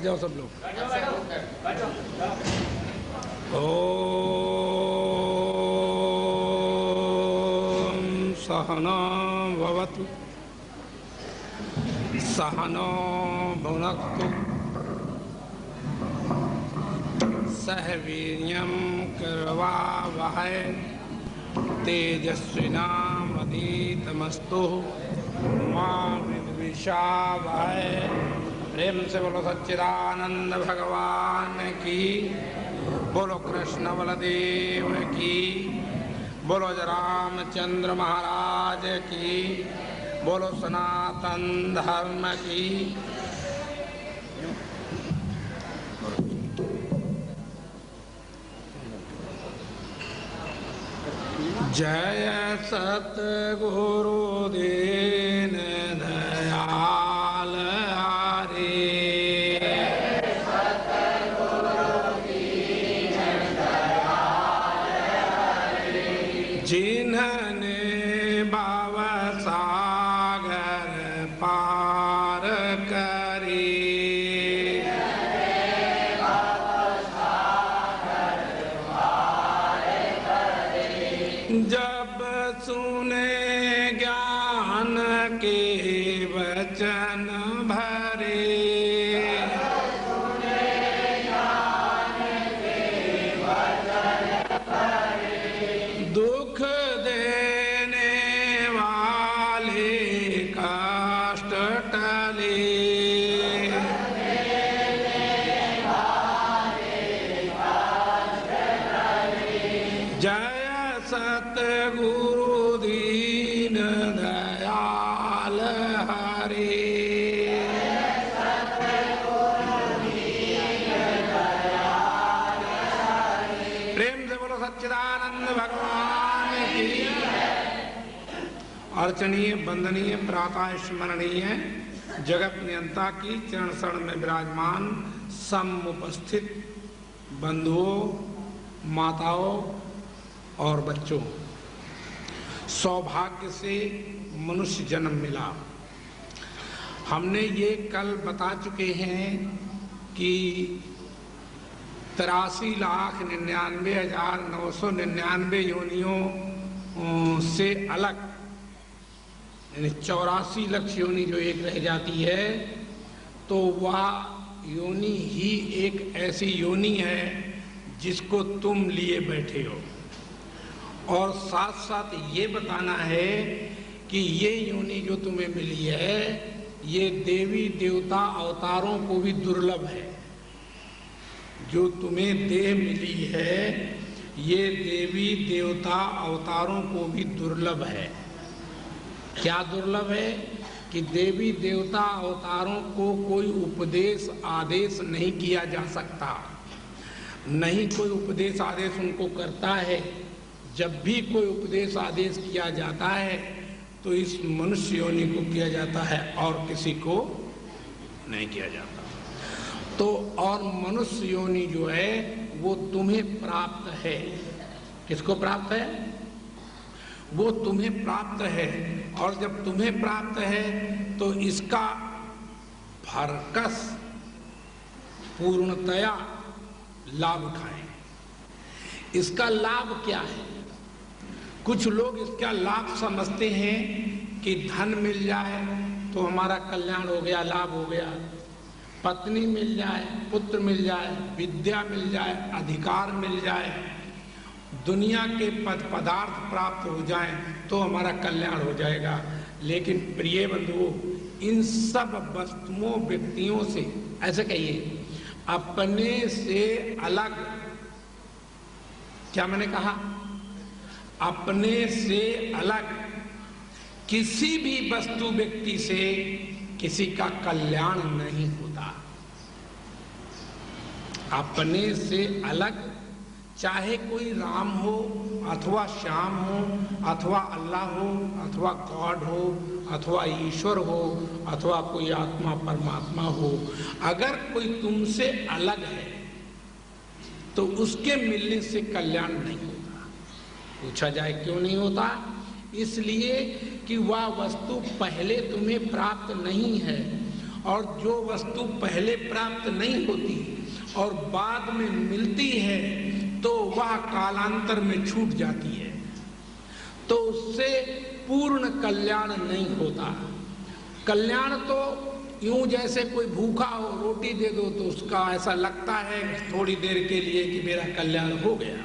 जाओ सब लोग। ओम सहना भवतु सहनो भुनक्तु सह वीर्यं कर्वावहै तेजस्विनावधीतमस्तु मा विद्विषावहै। प्रेम से बोलो सच्चिदानंद भगवान की, बोलो कृष्ण बलदेव की, बोलो रामचंद्र महाराज की, बोलो सनातन धर्म की। जय सतगुरु दीन दयाल हरे, जिन्हने भव सागर पार करे, जब सुने ज्ञान के वचन भरे, दुख देने वाले कष्ट टले, जय सतगुरु दीन दयाल हरे। प्रेम से बोलो सच्चिदानंद भगवान की। अर्चनीय वंदनीय प्रातः स्मरणीय जगत नियंता की चरण शरण में विराजमान समुपस्थित बंधुओं, माताओं और बच्चों, सौभाग्य से मनुष्य जन्म मिला। हमने ये कल बता चुके हैं कि 83,99,999 योनियों से अलग, यानी 84 लाख योनि जो एक रह जाती है, तो वह योनि ही एक ऐसी योनि है जिसको तुम लिए बैठे हो। और साथ साथ ये बताना है कि ये योनि जो तुम्हें मिली है, ये देवी देवता अवतारों को भी दुर्लभ है। जो तुम्हें देह मिली है, ये देवी देवता अवतारों को भी दुर्लभ है। क्या दुर्लभ है? कि देवी देवता अवतारों को कोई उपदेश आदेश नहीं किया जा सकता, नहीं कोई उपदेश आदेश उनको करता है। जब भी कोई उपदेश आदेश किया जाता है तो इस मनुष्य योनि को किया जाता है और किसी को नहीं किया जाता। तो और मनुष्य योनि जो है वो तुम्हें प्राप्त है। किसको प्राप्त है? वो तुम्हें प्राप्त है। और जब तुम्हें प्राप्त है तो इसका भरकस पूर्णतया लाभ उठाएं। इसका लाभ क्या है? कुछ लोग इसका लाभ समझते हैं कि धन मिल जाए तो हमारा कल्याण हो गया, लाभ हो गया। पत्नी मिल जाए, पुत्र मिल जाए, विद्या मिल जाए, अधिकार मिल जाए, दुनिया के पदार्थ प्राप्त हो जाएं तो हमारा कल्याण हो जाएगा। लेकिन प्रिय बंधुओं, इन सब वस्तुओं व्यक्तियों से, ऐसे कहिए, अपने से अलग, क्या मैंने कहा? अपने से अलग किसी भी वस्तु व्यक्ति से किसी का कल्याण नहीं होता। अपने से अलग, चाहे कोई राम हो अथवा श्याम हो अथवा अल्लाह हो अथवा गॉड हो अथवा ईश्वर हो अथवा कोई आत्मा परमात्मा हो, अगर कोई तुमसे अलग है तो उसके मिलने से कल्याण नहीं होता। पूछा जाए क्यों नहीं होता? इसलिए कि वह वस्तु पहले तुम्हें प्राप्त नहीं है और जो वस्तु पहले प्राप्त नहीं होती और बाद में मिलती है तो वह कालांतर में छूट जाती है, तो उससे पूर्ण कल्याण नहीं होता। कल्याण तो यूं जैसे कोई भूखा हो, रोटी दे दो तो उसका ऐसा लगता है थोड़ी देर के लिए कि मेरा कल्याण हो गया,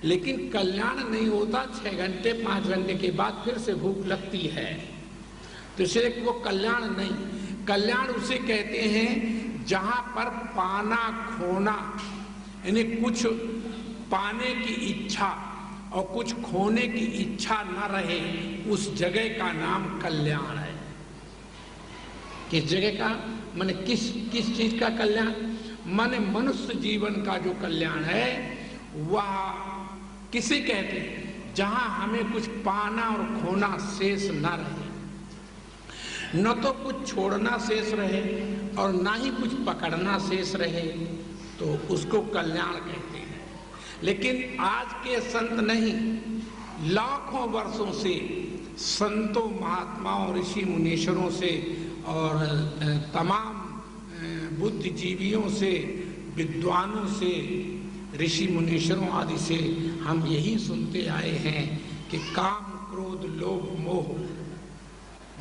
लेकिन कल्याण नहीं होता। 6 घंटे 5 घंटे के बाद फिर से भूख लगती है, तो इसलिए वो कल्याण नहीं। कल्याण उसे कहते हैं जहां पर पाना खोना, यानी कुछ पाने की इच्छा और कुछ खोने की इच्छा न रहे, उस जगह का नाम कल्याण है। किस जगह का माने किस चीज का कल्याण? माने मनुष्य जीवन का जो कल्याण है वह किसे कहते हैं? जहां हमें कुछ पाना और खोना शेष न रहे, न तो कुछ छोड़ना शेष रहे और ना ही कुछ पकड़ना शेष रहे, तो उसको कल्याण कहते हैं। लेकिन आज के संत नहीं, लाखों वर्षों से संतों महात्माओं ऋषि मुनीश्वरों से और तमाम बुद्धिजीवियों से, विद्वानों से, ऋषि मुनीश्वरों आदि से हम यही सुनते आए हैं कि काम क्रोध लोभ मोह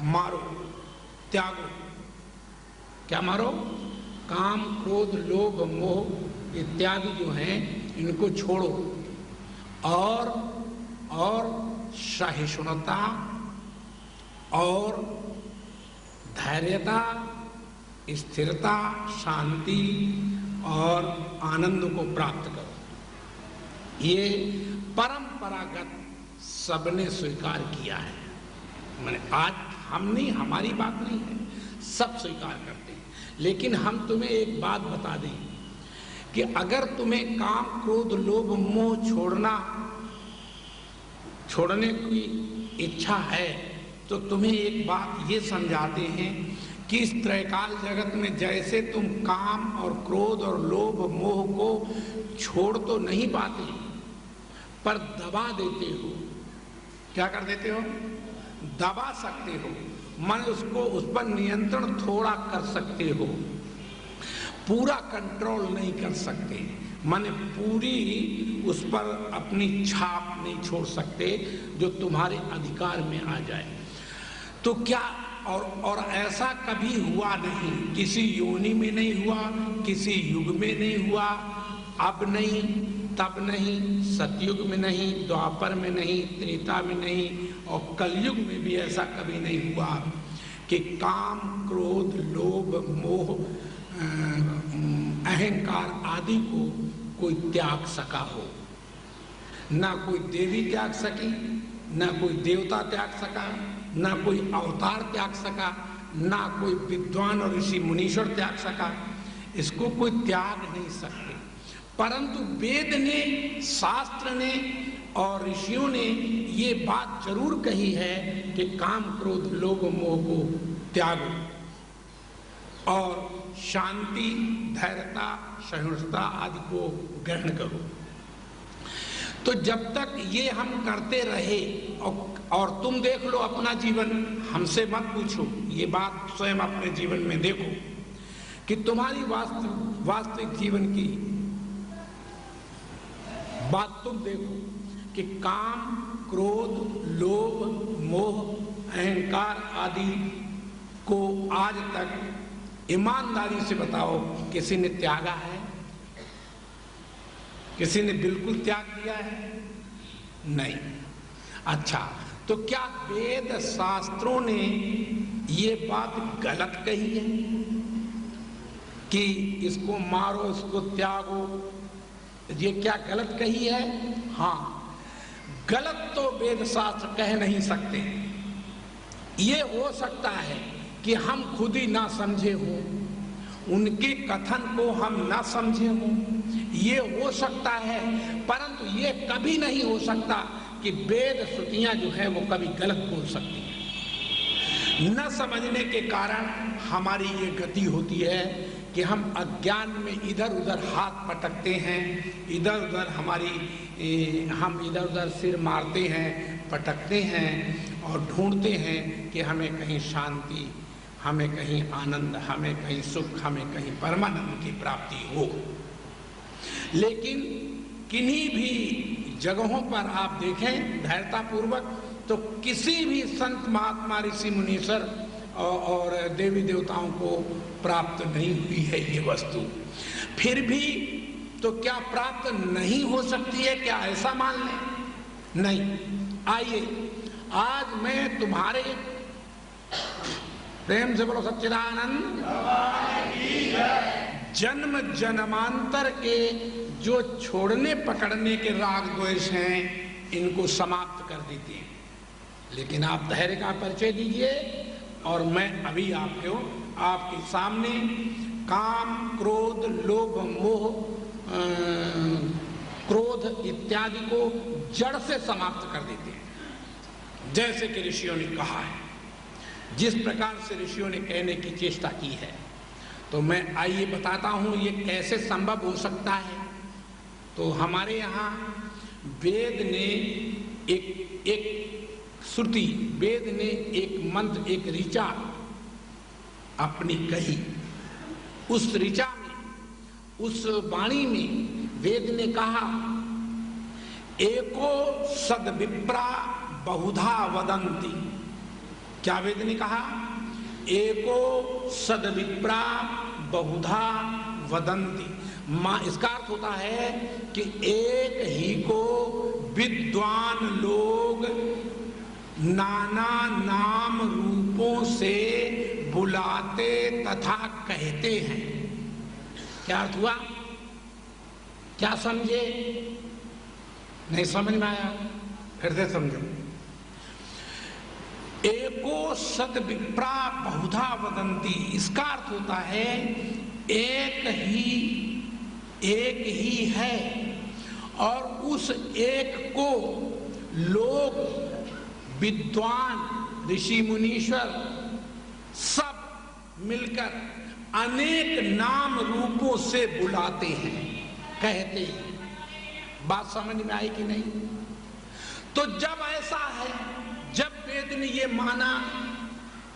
मारो, त्यागो। क्या मारो? काम क्रोध लोभ मोह इत्यादि जो हैं इनको छोड़ो, और सहिष्णुता और धैर्यता, स्थिरता, शांति और आनंद को प्राप्त करो। ये परंपरागत सबने स्वीकार किया है। मैंने आज हम नहीं, हमारी बात नहीं है, सब स्वीकार करते हैं। लेकिन हम तुम्हें एक बात बता दें कि अगर तुम्हें काम क्रोध लोभ मोह छोड़ने की इच्छा है तो तुम्हें एक बात ये समझाते हैं कि इस त्रैकाल जगत में जैसे तुम काम और क्रोध और लोभ मोह को छोड़ तो नहीं पाते, पर दबा देते हो। क्या कर देते हो? दबा सकते हो, मन उसको, उस पर नियंत्रण थोड़ा कर सकते हो, पूरा कंट्रोल नहीं कर सकते। मन पूरी उस पर अपनी छाप नहीं छोड़ सकते जो तुम्हारे अधिकार में आ जाए। तो क्या और ऐसा कभी हुआ नहीं, किसी योनि में नहीं हुआ, किसी युग में नहीं हुआ, अब नहीं, तब नहीं, सतयुग में नहीं, द्वापर में नहीं, त्रेता में नहीं और कलयुग में भी ऐसा कभी नहीं हुआ कि काम क्रोध लोभ मोह अहंकार आदि को कोई त्याग सका हो। ना कोई देवी त्याग सकी, ना कोई देवता त्याग सका, ना कोई अवतार त्याग सका, ना कोई विद्वान और ऋषि मुनीश्वर त्याग सका। इसको कोई त्याग नहीं सकते। परंतु वेद ने, शास्त्र ने और ऋषियों ने ये बात जरूर कही है कि काम क्रोध लोभ मोह को त्यागो और शांति धैर्यता सहिष्णुता आदि को ग्रहण करो। तो जब तक ये हम करते रहे, और तुम देख लो अपना जीवन, हमसे मत पूछो, ये बात स्वयं अपने जीवन में देखो कि तुम्हारी वास्तविक जीवन की बात तुम देखो कि काम क्रोध लोभ मोह अहंकार आदि को आज तक ईमानदारी से बताओ किसी ने त्यागा है? किसी ने बिल्कुल त्याग दिया है? नहीं। अच्छा, तो क्या वेद शास्त्रों ने ये बात गलत कही है कि इसको मारो, इसको त्यागो? ये क्या गलत कही है? हाँ, गलत तो वेद शास्त्र कह नहीं सकते। ये हो सकता है कि हम खुद ही ना समझे हो, उनके कथन को हम ना समझे हो, ये हो सकता है। परंतु ये कभी नहीं हो सकता कि वेद श्रुतियां जो है वो कभी गलत बोल सकती हैं। न समझने के कारण हमारी ये गति होती है कि हम अज्ञान में इधर उधर हाथ पटकते हैं, इधर उधर हम इधर उधर सिर मारते हैं, पटकते हैं और ढूंढते हैं कि हमें कहीं शांति हमें कहीं आनंद, हमें कहीं सुख, हमें कहीं परमानंद की प्राप्ति हो। लेकिन किन्हीं भी जगहों पर आप देखें धैर्यतापूर्वक, तो किसी भी संत महात्मा ऋषि मुनीश्वर और देवी देवताओं को प्राप्त नहीं हुई है ये वस्तु। फिर भी तो क्या प्राप्त नहीं हो सकती है, क्या ऐसा मान लें? नहीं। आइए आज मैं तुम्हारे, प्रेम से बोलो सच्चिदानंद, जन्म जन्मांतर के जो छोड़ने पकड़ने के राग द्वेष हैं इनको समाप्त कर देते हैं। लेकिन आप धैर्य का परिचय दीजिए और मैं अभी आपके सामने काम, क्रोध, लोभ, मोह, क्रोध इत्यादि को जड़ से समाप्त कर देते हैं, जैसे कि ऋषियों ने कहा है, जिस प्रकार से ऋषियों ने कहने की चेष्टा की है। तो मैं आइए बताता हूं ये कैसे संभव हो सकता है। तो हमारे यहाँ वेद ने एक श्रुति, वेद ने एक मंत्र, एक ऋचा अपनी कही। उस ऋचा में, उस वाणी में वेद ने कहा, एको सद्विप्रा बहुधा वदन्ति। क्या वेद ने कहा? एको सद्विप्रा बहुधा वदन्ति। इसका अर्थ होता है कि एक ही को विद्वान लोग नाना नाम रूपों से बुलाते तथा कहते हैं। क्या अर्थ हुआ? क्या समझे? नहीं समझ में आया? फिर से समझो। एको सद्विप्रा बहुधा वदन्ति, इसका अर्थ होता है एक ही है और उस एक को लोग, विद्वान, ऋषि मुनीश्वर सब मिलकर अनेक नाम रूपों से बुलाते हैं, कहते हैं। बात समझ में आई कि नहीं? तो जब ऐसा है, जब वेद ने ये माना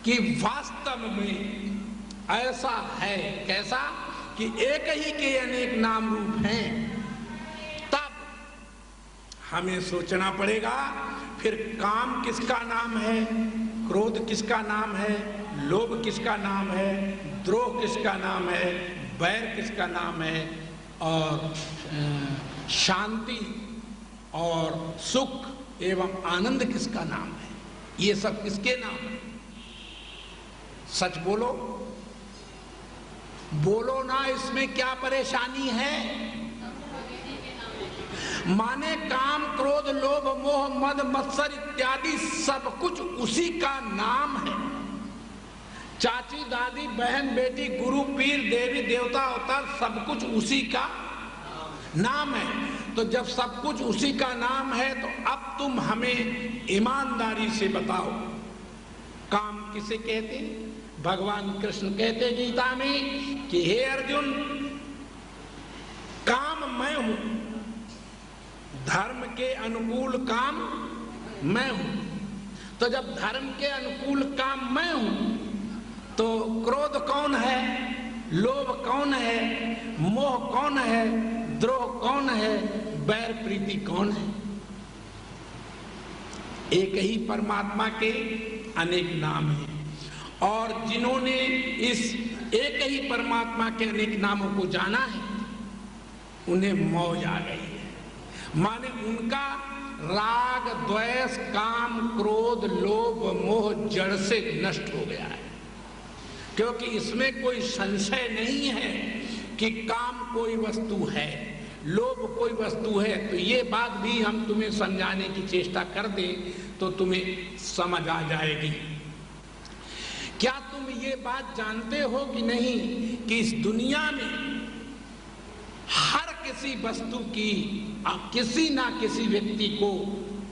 कि वास्तव में ऐसा है, कैसा कि एक ही के अनेक नाम रूप हैं, तब हमें सोचना पड़ेगा फिर काम किसका नाम है, क्रोध किसका नाम है, लोभ किसका नाम है, द्रोह किसका नाम है, बैर किसका नाम है, और शांति और सुख एवं आनंद किसका नाम है। ये सब किसके नाम है? सच बोलो, बोलो ना, इसमें क्या परेशानी है? माने काम, क्रोध, लोभ, मोह, मद, मत्सर इत्यादि सब कुछ उसी का नाम है। चाची, दादी, बहन, बेटी, गुरु, पीर, देवी, देवता, अवतार सब कुछ उसी का नाम है। तो जब सब कुछ उसी का नाम है तो अब तुम हमें ईमानदारी से बताओ, काम किसे कहते हैं? भगवान कृष्ण कहते गीता में कि हे अर्जुन, काम मैं हूं, धर्म के अनुकूल काम मैं हूं। तो जब धर्म के अनुकूल काम मैं हूं तो क्रोध कौन है, लोभ कौन है, मोह कौन है, द्रोह कौन है, बैर प्रीति कौन है? एक ही परमात्मा के अनेक नाम हैं और जिन्होंने इस एक ही परमात्मा के अनेक नामों को जाना है उन्हें मौज आ गई है। माने उनका राग, द्वेष, काम, क्रोध, लोभ, मोह जड़ से नष्ट हो गया है, क्योंकि इसमें कोई संशय नहीं है कि काम कोई वस्तु है, लोभ कोई वस्तु है। तो ये बात भी हम तुम्हें समझाने की चेष्टा कर दें तो तुम्हें समझ आ जाएगी। क्या तुम ये बात जानते हो कि नहीं कि इस दुनिया में हर किसी वस्तु की किसी ना किसी व्यक्ति को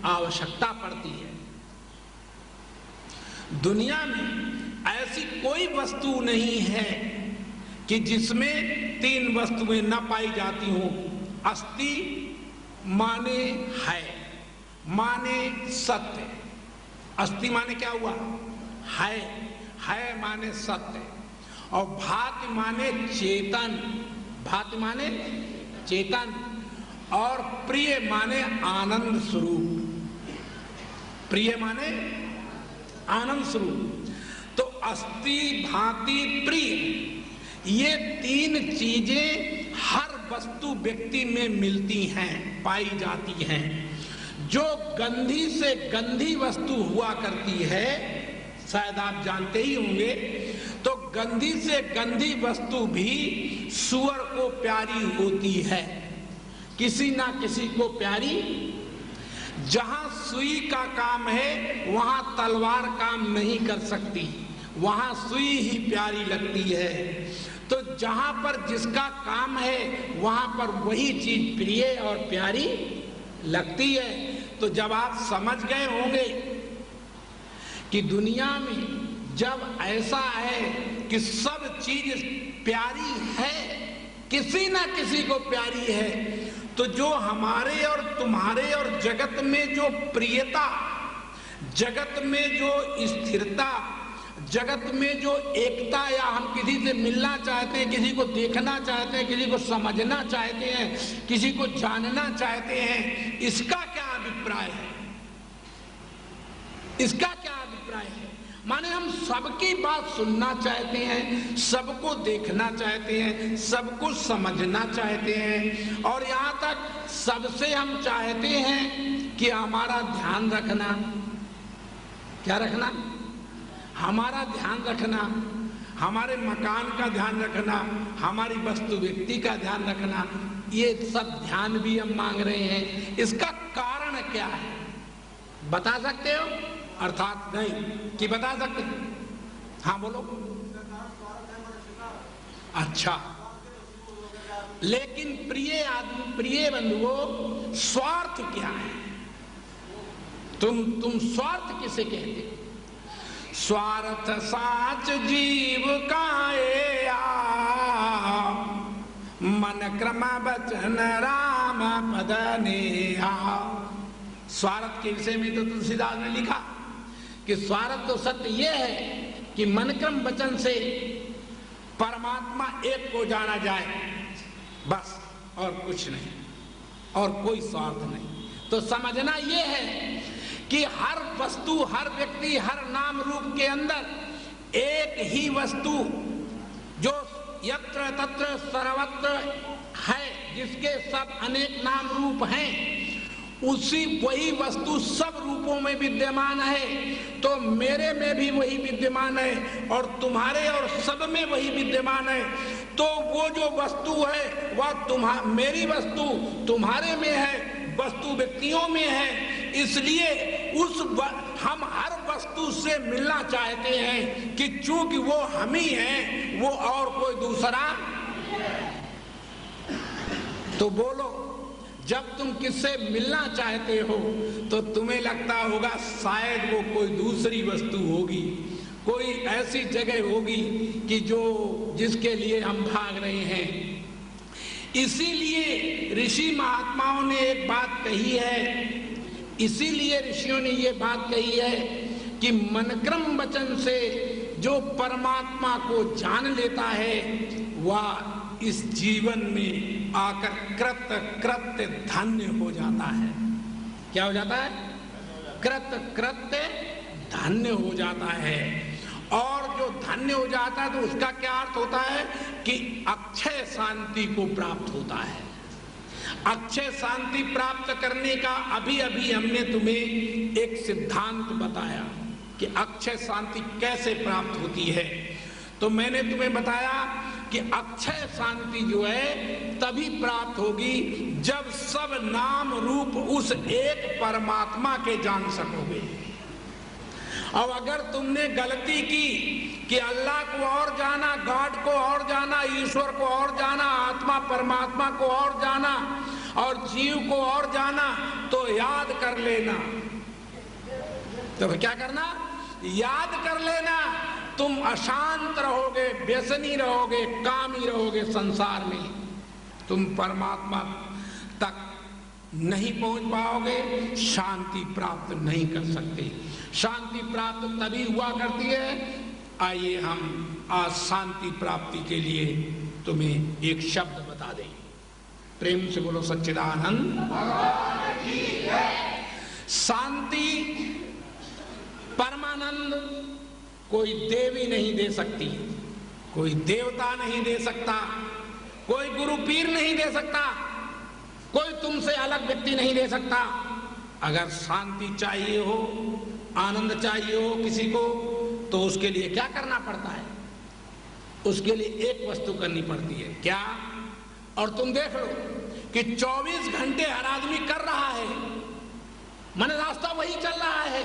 आवश्यकता पड़ती है। दुनिया में ऐसी कोई वस्तु नहीं है कि जिसमें तीन वस्तुएं न पाई जाती हों। अस्ति माने है, माने सत्य। अस्ति माने क्या हुआ? है। है माने सत्य, और भाति माने चेतन, भाति माने चेतन, और प्रिय माने आनंद स्वरूप, प्रिय माने आनंद स्वरूप। तो अस्ति भांति प्रिय, ये तीन चीजें हर वस्तु व्यक्ति में मिलती हैं, पाई जाती हैं। जो गंधी से गंधी वस्तु हुआ करती है, शायद आप जानते ही होंगे, तो गंधी से गंधी वस्तु भी सूअर को प्यारी होती है, किसी ना किसी को प्यारी। जहां सुई का काम है वहां तलवार काम नहीं कर सकती, वहां सुई ही प्यारी लगती है। तो जहां पर जिसका काम है वहां पर वही चीज प्रिय और प्यारी लगती है। तो जब आप समझ गए होंगे कि दुनिया में जब ऐसा है कि सब चीज प्यारी है, किसी ना किसी को प्यारी है, तो जो हमारे और तुम्हारे और जगत में जो प्रियता, जगत में जो स्थिरता, जगत में जो एकता, या हम किसी से मिलना चाहते हैं, किसी को देखना चाहते हैं, किसी को समझना चाहते हैं, किसी को जानना चाहते हैं, इसका क्या अभिप्राय है? इसका क्या अभिप्राय है? माने हम सबकी बात सुनना चाहते हैं, सबको देखना चाहते हैं, सबको समझना चाहते हैं, और यहाँ तक सबसे हम चाहते हैं कि हमारा ध्यान रखना। क्या रखना? हमारा ध्यान रखना, हमारे मकान का ध्यान रखना, हमारी वस्तु व्यक्ति का ध्यान रखना, ये सब ध्यान भी हम मांग रहे हैं। इसका कारण क्या है, बता सकते हो? अर्थात नहीं कि बता सकते? हाँ बोलो। अच्छा, लेकिन प्रिय आदमी, प्रिय बंधुओं, स्वार्थ क्या है? तुम स्वार्थ किसे कहते हो? स्वार्थ साच जीव काए मन क्रम बचन राम पद नेहा। स्वार्थ के विषय में तो तुलसीदास ने लिखा कि स्वार्थ तो सत्य यह है कि मन क्रम वचन से परमात्मा एक को जाना जाए, बस, और कुछ नहीं, और कोई स्वार्थ नहीं। तो समझना यह है कि हर वस्तु, हर व्यक्ति, हर नाम रूप के अंदर एक ही वस्तु जो यत्र तत्र सर्वत्र है, जिसके सब अनेक नाम रूप हैं, उसी वही वस्तु सब रूपों में विद्यमान है। तो मेरे में भी वही विद्यमान है और तुम्हारे और सब में वही विद्यमान है। तो वो जो वस्तु है वह मेरी वस्तु तुम्हारे में है, वस्तु व्यक्तियों में है। इसलिए हम हर वस्तु से मिलना चाहते हैं कि चूंकि वो हम ही हैं, वो और कोई दूसरा। तो बोलो, जब तुम किससे मिलना चाहते हो तो तुम्हें लगता होगा शायद वो कोई दूसरी वस्तु होगी, कोई ऐसी जगह होगी कि जिसके लिए हम भाग रहे हैं। इसीलिए ऋषि महात्माओं ने एक बात कही है, इसीलिए ऋषियों ने ये बात कही है कि मनक्रम वचन से जो परमात्मा को जान लेता है वह इस जीवन में आकर कृत्य धन्य हो जाता है। क्या हो जाता है? कृत्य धन्य हो जाता है। और जो धन्य हो जाता है तो उसका क्या अर्थ होता है कि अक्षय शांति को प्राप्त होता है। अक्षय शांति प्राप्त करने का अभी अभी हमने तुम्हें एक सिद्धांत बताया कि अक्षय शांति कैसे प्राप्त होती है। तो मैंने तुम्हें बताया कि अक्षय शांति जो है तभी प्राप्त होगी जब सब नाम रूप उस एक परमात्मा के जान सकोगे। अब अगर तुमने गलती की कि अल्लाह को और जाना, गॉड को और जाना, ईश्वर को और जाना, आत्मा परमात्मा को और जाना और जीव को और जाना, तो याद कर लेना। तो क्या करना? याद कर लेना। तुम अशांत रहोगे, व्यसनी रहोगे, कामी रहोगे संसार में। तुम परमात्मा तक नहीं पहुंच पाओगे, शांति प्राप्त नहीं कर सकते। शांति प्राप्त तभी हुआ करती है आइए हम आज शांति प्राप्ति के लिए तुम्हें एक शब्द बता दें। प्रेम से बोलो सच्चिदानंद। शांति परमानंद कोई देवी नहीं दे सकती, कोई देवता नहीं दे सकता, कोई गुरु पीर नहीं दे सकता, कोई तुमसे अलग व्यक्ति नहीं दे सकता। अगर शांति चाहिए हो, आनंद चाहिए हो किसी को, तो उसके लिए क्या करना पड़ता है? उसके लिए एक वस्तु करनी पड़ती है। क्या? और तुम देख लो कि 24 घंटे हर आदमी कर रहा है, मन रास्ता वही चल रहा है,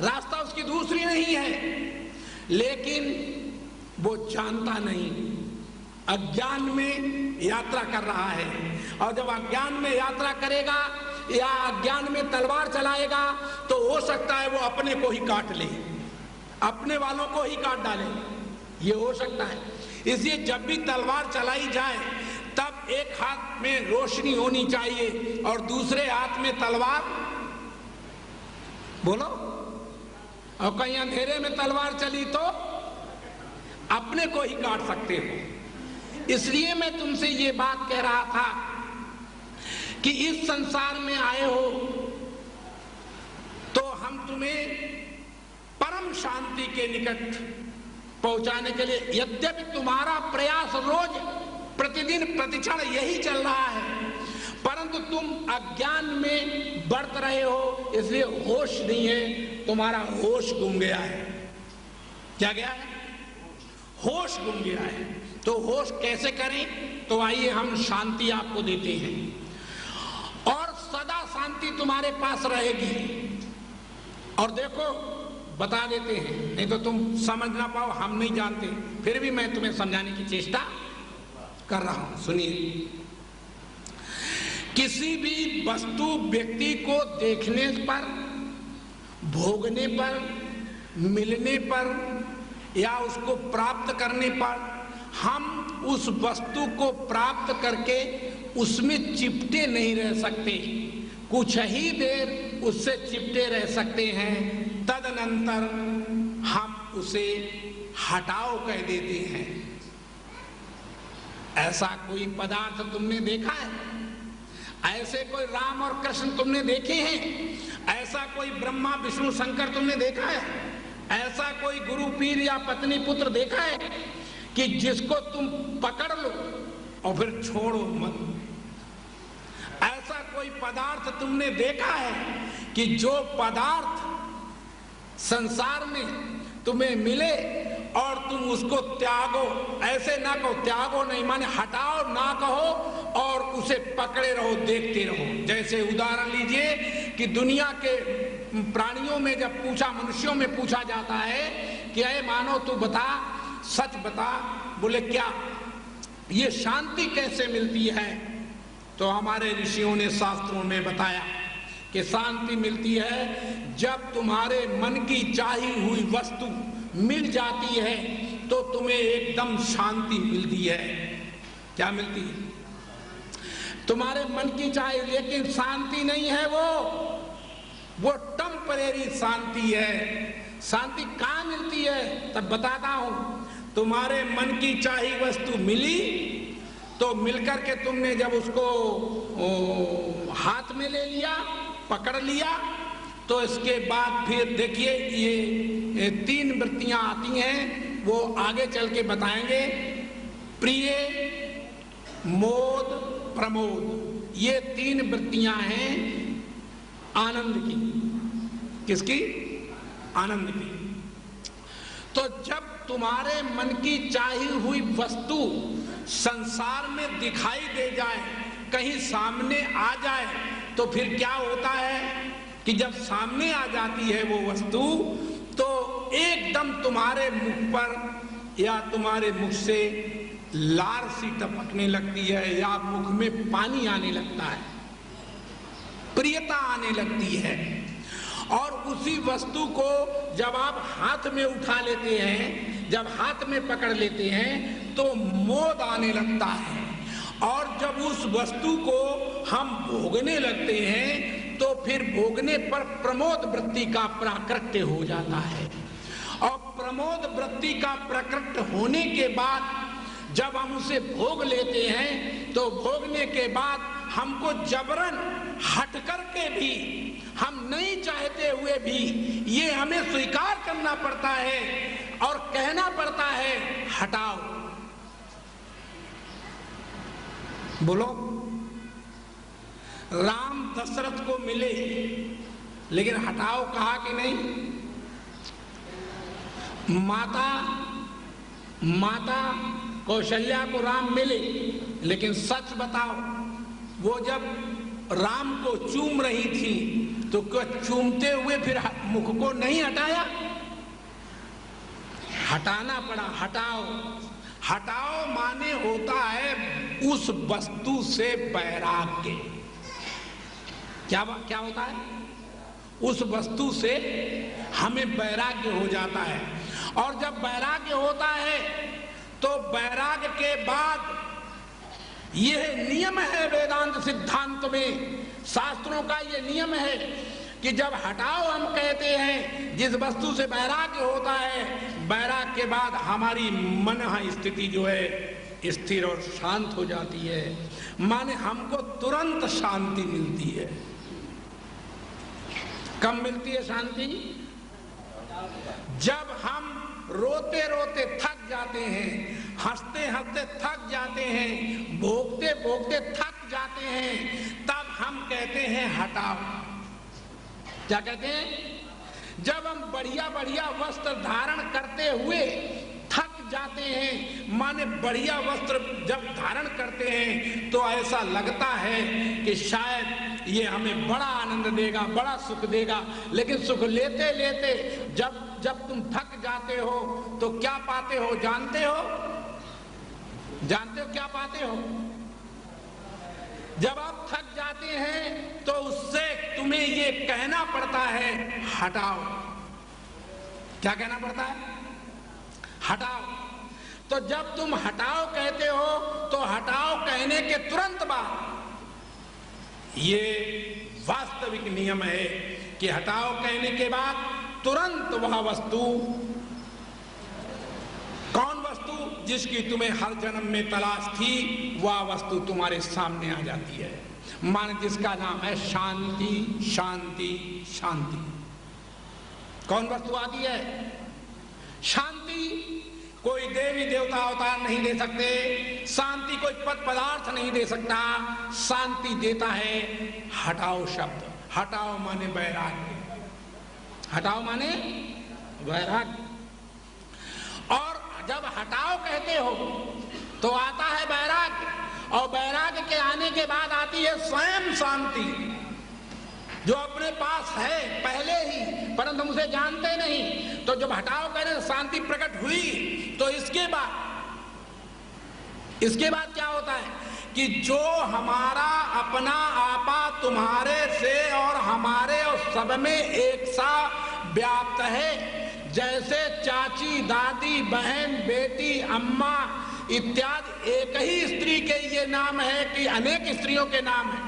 रास्ता उसकी दूसरी नहीं है, लेकिन वो जानता नहीं, अज्ञान में यात्रा कर रहा है। और जब अज्ञान में यात्रा करेगा या अज्ञान में तलवार चलाएगा तो हो सकता है वो अपने को ही काट ले, अपने वालों को ही काट डाले, ये हो सकता है। इसलिए जब भी तलवार चलाई जाए तब एक हाथ में रोशनी होनी चाहिए और दूसरे हाथ में तलवार। बोलो, और कहीं अंधेरे में तलवार चली तो अपने को ही काट सकते हो। इसलिए मैं तुमसे ये बात कह रहा था कि इस संसार में आए हो तो हम तुम्हें परम शांति के निकट पहुंचाने के लिए, यद्यपि तुम्हारा प्रयास रोज प्रतिदिन प्रतिक्षण यही चल रहा है, परंतु तुम अज्ञान में बढ़त रहे हो, इसलिए होश नहीं है, तुम्हारा होश गुम गया है। क्या गया है? होश गुम गया है। तो होश कैसे करें? तो आइए हम शांति आपको देते हैं और सदा शांति तुम्हारे पास रहेगी। और देखो, बता देते हैं, नहीं तो तुम समझ ना पाओ, हम नहीं जानते, फिर भी मैं तुम्हें समझाने की चेष्टा कर रहा हूं। सुनिए, किसी भी वस्तु व्यक्ति को देखने पर, भोगने पर, मिलने पर या उसको प्राप्त करने पर हम उस वस्तु को प्राप्त करके उसमें चिपटे नहीं रह सकते, कुछ ही देर उससे चिपटे रह सकते हैं, तदनंतर हम उसे हटाओ कह देते हैं। ऐसा कोई पदार्थ तुमने देखा है? ऐसे कोई राम और कृष्ण तुमने देखे हैं? ऐसा कोई ब्रह्मा विष्णु शंकर तुमने देखा है? ऐसा कोई गुरु पीर या पत्नी पुत्र देखा है कि जिसको तुम पकड़ लो और फिर छोड़ो मत? ऐसा कोई पदार्थ तुमने देखा है कि जो पदार्थ संसार में तुम्हें मिले और तुम उसको त्यागो? ऐसे ना कहो, त्यागो नहीं माने हटाओ ना कहो, और उसे पकड़े रहो, देखते रहो। जैसे उदाहरण लीजिए कि दुनिया के प्राणियों में जब पूछा, मनुष्यों में पूछा जाता है कि अरे मानो तू बता, सच बता, बोले क्या, ये शांति कैसे मिलती है? तो हमारे ऋषियों ने शास्त्रों में बताया कि शांति मिलती है जब तुम्हारे मन की चाही हुई वस्तु मिल जाती है तो तुम्हें एकदम शांति मिलती है। क्या मिलती है? तुम्हारे मन की चाही, लेकिन शांति नहीं है वो टेम्परेरी शांति है। शांति कहाँ मिलती है? तब बताता हूं। तुम्हारे मन की चाही वस्तु मिली तो मिलकर के तुमने जब उसको हाथ में ले लिया, पकड़ लिया, तो इसके बाद फिर देखिए ये 3 वृत्तियां आती हैं, वो आगे चल के बताएंगे। प्रिय, मोद, प्रमोद, ये 3 वृत्तियां हैं आनंद की। किसकी? आनंद की। तो जब तुम्हारे मन की चाही हुई वस्तु संसार में दिखाई दे जाए, कहीं सामने आ जाए, तो फिर क्या होता है कि जब सामने आ जाती है वो वस्तु तो एकदम तुम्हारे मुख पर या तुम्हारे मुख से लार सी टपकने लगती है या मुख में पानी आने लगता है, प्रियता आने लगती है। और उसी वस्तु को जब आप हाथ में उठा लेते हैं, जब हाथ में पकड़ लेते हैं तो मोद आने लगता है। और जब उस वस्तु को हम भोगने लगते हैं तो फिर भोगने पर प्रमोद वृत्ति का प्राकट्य हो जाता है। और प्रमोद वृत्ति का प्रकट होने के बाद जब हम उसे भोग लेते हैं तो भोगने के बाद हमको जबरन हट करके भी, हम नहीं चाहते हुए भी ये हमें स्वीकार करना पड़ता है और कहना पड़ता है हटाओ। बोलो, राम दशरथ को मिले लेकिन हटाओ कहा कि नहीं? माता कौशल्या को राम मिले, लेकिन सच बताओ, वो जब राम को चूम रही थी तो क्या चूमते हुए फिर मुख को नहीं हटाया? हटाना पड़ा। हटाओ, हटाओ माने होता है उस वस्तु से वैराग्य। क्या होता है? उस वस्तु से हमें वैराग्य हो जाता है, और जब वैराग्य होता है तो वैराग्य के बाद यह नियम है वेदांत सिद्धांत में, शास्त्रों का यह नियम है कि जब हटाओ हम कहते हैं, जिस वस्तु से वैराग्य होता है, वैराग्य के बाद हमारी मन स्थिति जो है स्थिर और शांत हो जाती है, माने हमको तुरंत शांति मिलती है। कब मिलती है शांति? जब हम रोते रोते थक जाते हैं, हंसते हंसते थक जाते हैं, भोगते भोगते थक जाते हैं, तब हम कहते हैं हटाओ। क्या कहते हैं? जब हम बढ़िया बढ़िया वस्त्र धारण करते हुए थक जाते हैं, माने बढ़िया वस्त्र जब धारण करते हैं तो ऐसा लगता है कि शायद ये हमें बड़ा आनंद देगा, बड़ा सुख देगा, लेकिन सुख लेते लेते जब तुम थक जाते हो तो क्या पाते हो? जानते हो क्या पाते हो? जब आप थक जाते हैं तो उससे तुम्हें ये कहना पड़ता है हटाओ। क्या कहना पड़ता है? हटाओ। तो जब तुम हटाओ कहते हो तो हटाओ कहने के तुरंत बाद ये वास्तविक नियम है कि हटाओ कहने के बाद तुरंत वह वस्तु, कौन वस्तु? जिसकी तुम्हें हर जन्म में तलाश थी, वह वस्तु तुम्हारे सामने आ जाती है। मान जिसका नाम है शांति, शांति, शांति। कौन वस्तु आती है? शांति। कोई देवी देवता अवतार नहीं दे सकते, शांति कोई पद पदार्थ नहीं दे सकता। शांति देता है हटाओ शब्द। हटाओ माने वैराग्य, हटाओ माने वैराग्य। और जब हटाओ कहते हो तो आता है वैराग्य, और वैराग्य के आने के बाद आती है स्वयं शांति, जो अपने पास है पहले ही, परंतु हम उसे जानते नहीं। तो जब हटाओ कहने शांति प्रकट हुई तो इसके बाद क्या होता है कि जो हमारा अपना आपा तुम्हारे से और हमारे और सब में एक सा व्याप्त है, जैसे चाची, दादी, बहन, बेटी, अम्मा इत्यादि एक ही स्त्री के ये नाम है कि अनेक स्त्रियों के नाम है।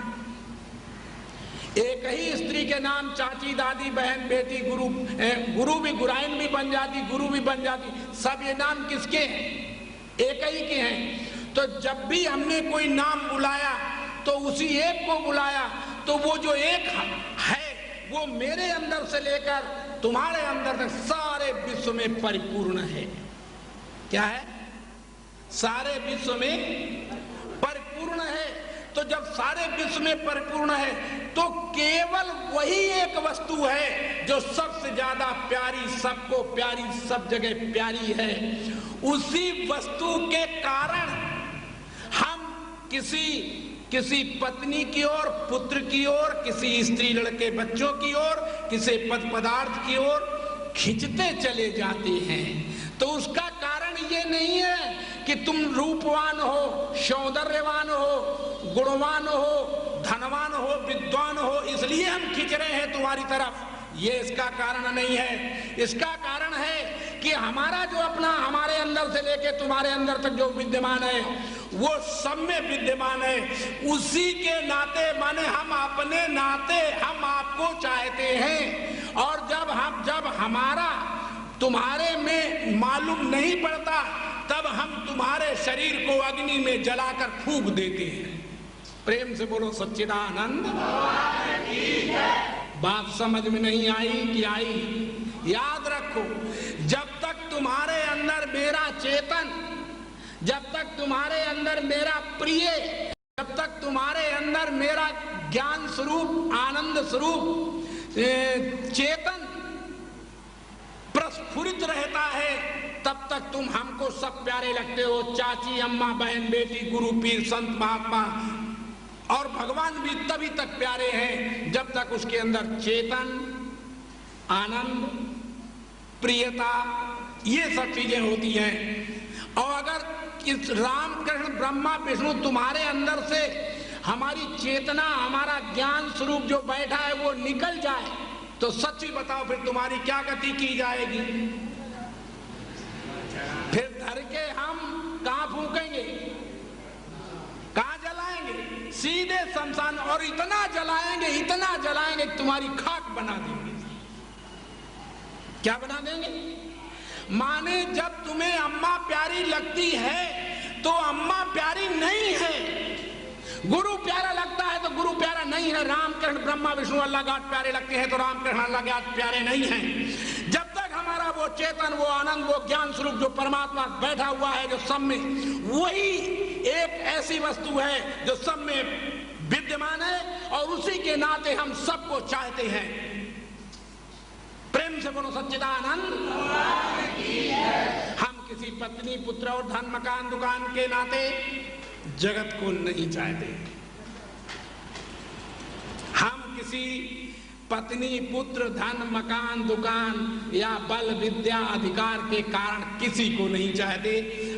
एक ही स्त्री के नाम चाची, दादी, बहन, बेटी, गुरु भी, गुराइन भी बन जाती, गुरु भी बन जाती। सब ये नाम किसके हैं? एक ही के हैं। तो जब भी हमने कोई नाम बुलाया तो उसी एक को बुलाया, तो वो जो एक है वो मेरे अंदर से लेकर तुम्हारे अंदर तक सारे विश्व में परिपूर्ण है। क्या है? सारे विश्व में परिपूर्ण है। तो जब सारे विश्व में परिपूर्ण है तो केवल वही एक वस्तु है जो सबसे ज्यादा प्यारी, सबको प्यारी, सब जगह प्यारी है। उसी वस्तु के कारण हम किसी पत्नी की ओर, पुत्र की ओर, किसी स्त्री, लड़के, बच्चों की ओर, किसी पद पदार्थ की ओर खिंचते चले जाते हैं। तो उसका कारण ये नहीं है कि तुम रूपवान हो, सौंदर्यवान हो, गुणवान हो, धनवान हो, विद्वान हो, इसलिए हम खींच रहे हैं तुम्हारी तरफ। ये इसका कारण नहीं है। इसका कारण है कि हमारा जो अपना, हमारे अंदर से लेके तुम्हारे अंदर तक जो विद्यमान है वो सब में विद्यमान है। उसी के नाते, माने हम अपने नाते हम आपको चाहते हैं। और जब हमारा तुम्हारे में मालूम नहीं पड़ता, तब हम तुम्हारे शरीर को अग्नि में जलाकर फूंक देते हैं। प्रेम से बोलो सच्चिदानंद। बात समझ में नहीं आई कि आई? याद रखो, जब तक तुम्हारे अंदर मेरा चेतन, जब तक तुम्हारे अंदर मेरा प्रिय, जब तक तुम्हारे अंदर मेरा ज्ञान स्वरूप, आनंद स्वरूप चेतन प्रस्फुरित रहता है, तब तक तुम हमको सब प्यारे लगते हो। चाची, अम्मा, बहन, बेटी, गुरु, पीर, संत, महात्मा और भगवान भी तभी तक प्यारे हैं जब तक उसके अंदर चेतन, आनंद, प्रियता, ये सब चीजें होती हैं। और अगर इस राम कृष्ण ब्रह्मा विष्णु तुम्हारे अंदर से हमारी चेतना, हमारा ज्ञान स्वरूप जो बैठा है वो निकल जाए, तो सच्ची बताओ फिर तुम्हारी क्या गति की जाएगी? फिर धर के हम कहां फूकेंगे, कहां जलाएंगे? सीधे शमशान। और इतना जलाएंगे, इतना जलाएंगे कि तुम्हारी खाक बना देंगे। क्या बना देंगे? माने जब तुम्हें अम्मा प्यारी लगती है तो अम्मा प्यारी नहीं है। गुरु प्यारा लगता है तो गुरु प्यारा नहीं है। राम कृष्ण ब्रह्मा विष्णु अल्लाह गाट प्यारे लगते हैं तो राम कृष्ण अल्लाह गाट प्यारे नहीं हैं। जब तक हमारा वो चेतन, वो आनंद, वो ज्ञान स्वरूप जो परमात्मा बैठा हुआ है जो सब में, वही एक ऐसी वस्तु है जो सब में विद्यमान है और उसी के नाते हम सबको चाहते हैं। प्रेम से बोलो सच्चिदानंद। हम किसी पत्नी, पुत्र और धन, मकान, दुकान के नाते जगत को नहीं चाहते। हम किसी पत्नी, पुत्र, धन, मकान, दुकान या बल, विद्या, अधिकार के कारण किसी को नहीं चाहते।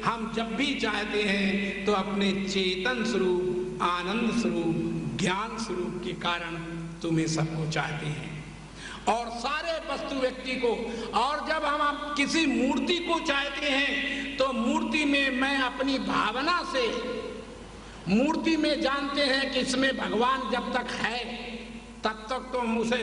हम जब भी चाहते हैं तो अपने चेतन स्वरूप, आनंद स्वरूप, ज्ञान स्वरूप के कारण तुम्हें सबको चाहते हैं और सारे वस्तु व्यक्ति को। और जब हम किसी मूर्ति को चाहते हैं तो मूर्ति में मैं अपनी भावना से, मूर्ति में जानते हैं कि इसमें भगवान जब तक है तब तक तो हम उसे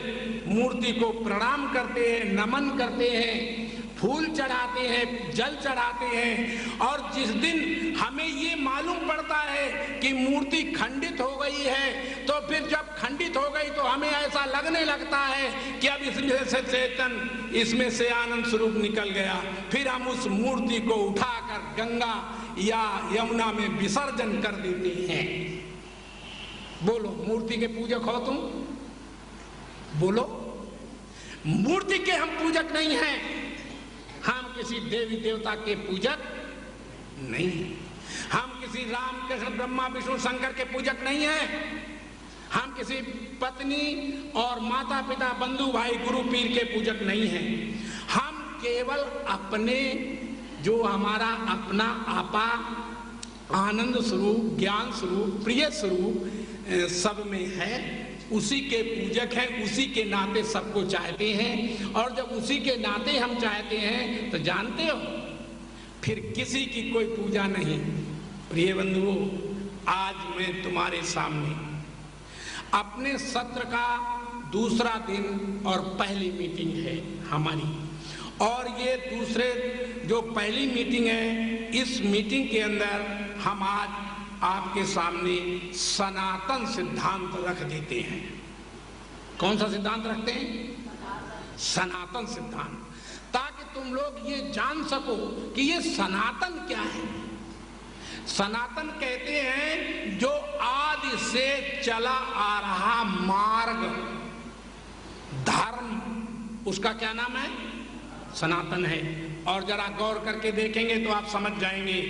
मूर्ति को प्रणाम करते हैं, नमन करते हैं, फूल चढ़ाते हैं, जल चढ़ाते हैं। और जिस दिन हमें ये मालूम पड़ता है कि मूर्ति खंडित हो गई है, तो फिर जब खंडित हो गई तो हमें ऐसा लगने लगता है कि अब इसमें से चेतन, इसमें से आनंद स्वरूप निकल गया। फिर हम उस मूर्ति को उठाकर गंगा या यमुना में विसर्जन कर देते हैं। बोलो, मूर्ति के पूजक हो तुम? बोलो, मूर्ति के हम पूजक नहीं हैं। हम किसी देवी देवता के पूजक नहीं हैं। हम किसी राम कृष्ण ब्रह्मा विष्णु शंकर के पूजक नहीं हैं। हम किसी पत्नी और माता पिता, बंधु भाई, गुरु पीर के पूजक नहीं हैं। हम केवल अपने, जो हमारा अपना आपा, आनंद स्वरूप, ज्ञान स्वरूप, प्रिय स्वरूप सब में है, उसी के पूजक हैं, उसी के नाते सबको चाहते हैं। और जब उसी के नाते हम चाहते हैं तो जानते हो फिर किसी की कोई पूजा नहीं। प्रिय बंधुओं, आज मैं तुम्हारे सामने अपने सत्र का दूसरा दिन और पहली मीटिंग है हमारी। और ये दूसरे जो पहली मीटिंग है, इस मीटिंग के अंदर हम आज आपके सामने सनातन सिद्धांत रख देते हैं। कौन सा सिद्धांत रखते हैं? सनातन सिद्धांत, ताकि तुम लोग ये जान सको कि ये सनातन क्या है। सनातन कहते हैं जो आदि से चला आ रहा मार्ग, धर्म, उसका क्या नाम है? सनातन है। और जरा गौर करके देखेंगे तो आप समझ जाएंगे।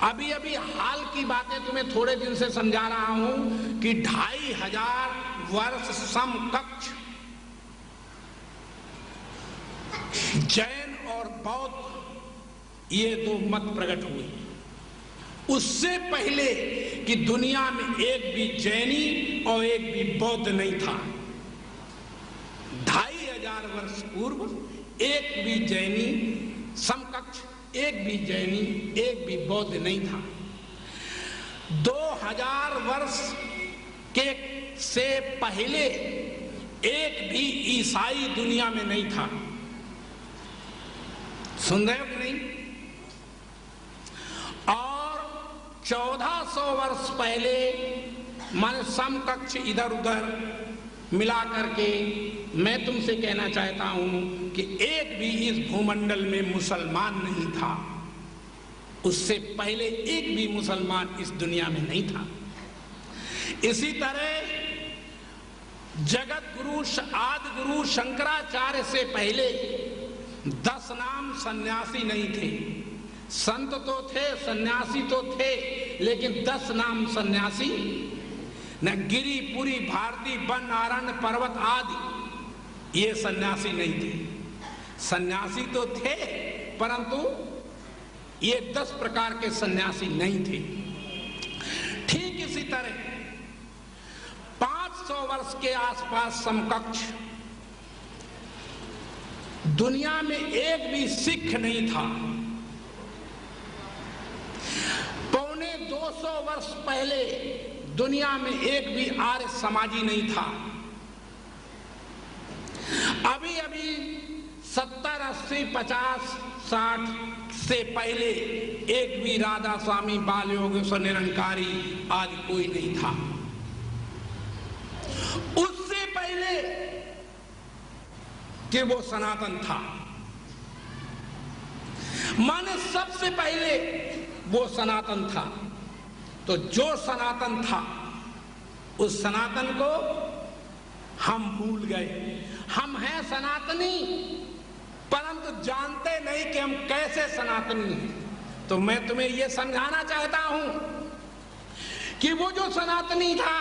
अभी अभी हाल की बातें तुम्हें थोड़े दिन से समझा रहा हूं कि 2500 वर्ष समकक्ष जैन और बौद्ध ये दो मत प्रकट हुए। उससे पहले कि दुनिया में एक भी जैनी और एक भी बौद्ध नहीं था। 2500 वर्ष पूर्व एक भी जैनी समकक्ष, एक भी जैनी, एक भी बौद्ध नहीं था। 2000 वर्ष के से पहले एक भी ईसाई दुनिया में नहीं था। सुन रहे हो कि नहीं? और 1400 वर्ष पहले मन समकक्ष इधर उधर मिला करके मैं तुमसे कहना चाहता हूं कि एक भी इस भूमंडल में मुसलमान नहीं था। उससे पहले एक भी मुसलमान इस दुनिया में नहीं था। इसी तरह जगत गुरु आदि गुरु शंकराचार्य से पहले 10 नाम सन्यासी नहीं थे। संत तो थे, सन्यासी तो थे, लेकिन 10 नाम सन्यासी न। गिरी पुरी भारती वन आरण्य पर्वत आदि ये सन्यासी नहीं थे। सन्यासी तो थे परंतु ये 10 प्रकार के सन्यासी नहीं थे। ठीक इसी तरह 500 वर्ष के आसपास समकक्ष दुनिया में एक भी सिख नहीं था। 250 वर्ष पहले दुनिया में एक भी आर्य समाजी नहीं था। अभी अभी 70, 80, 50, 60 से पहले एक भी राधा स्वामी, बाल योगेश्वर, निरंकारी आदि कोई नहीं था। उससे पहले कि वो सनातन था, माने सबसे पहले वो सनातन था। तो जो सनातन था उस सनातन को हम भूल गए। हम हैं सनातनी परंतु जानते नहीं कि हम कैसे सनातनी हैं। तो मैं तुम्हें यह समझाना चाहता हूं कि वो जो सनातनी था,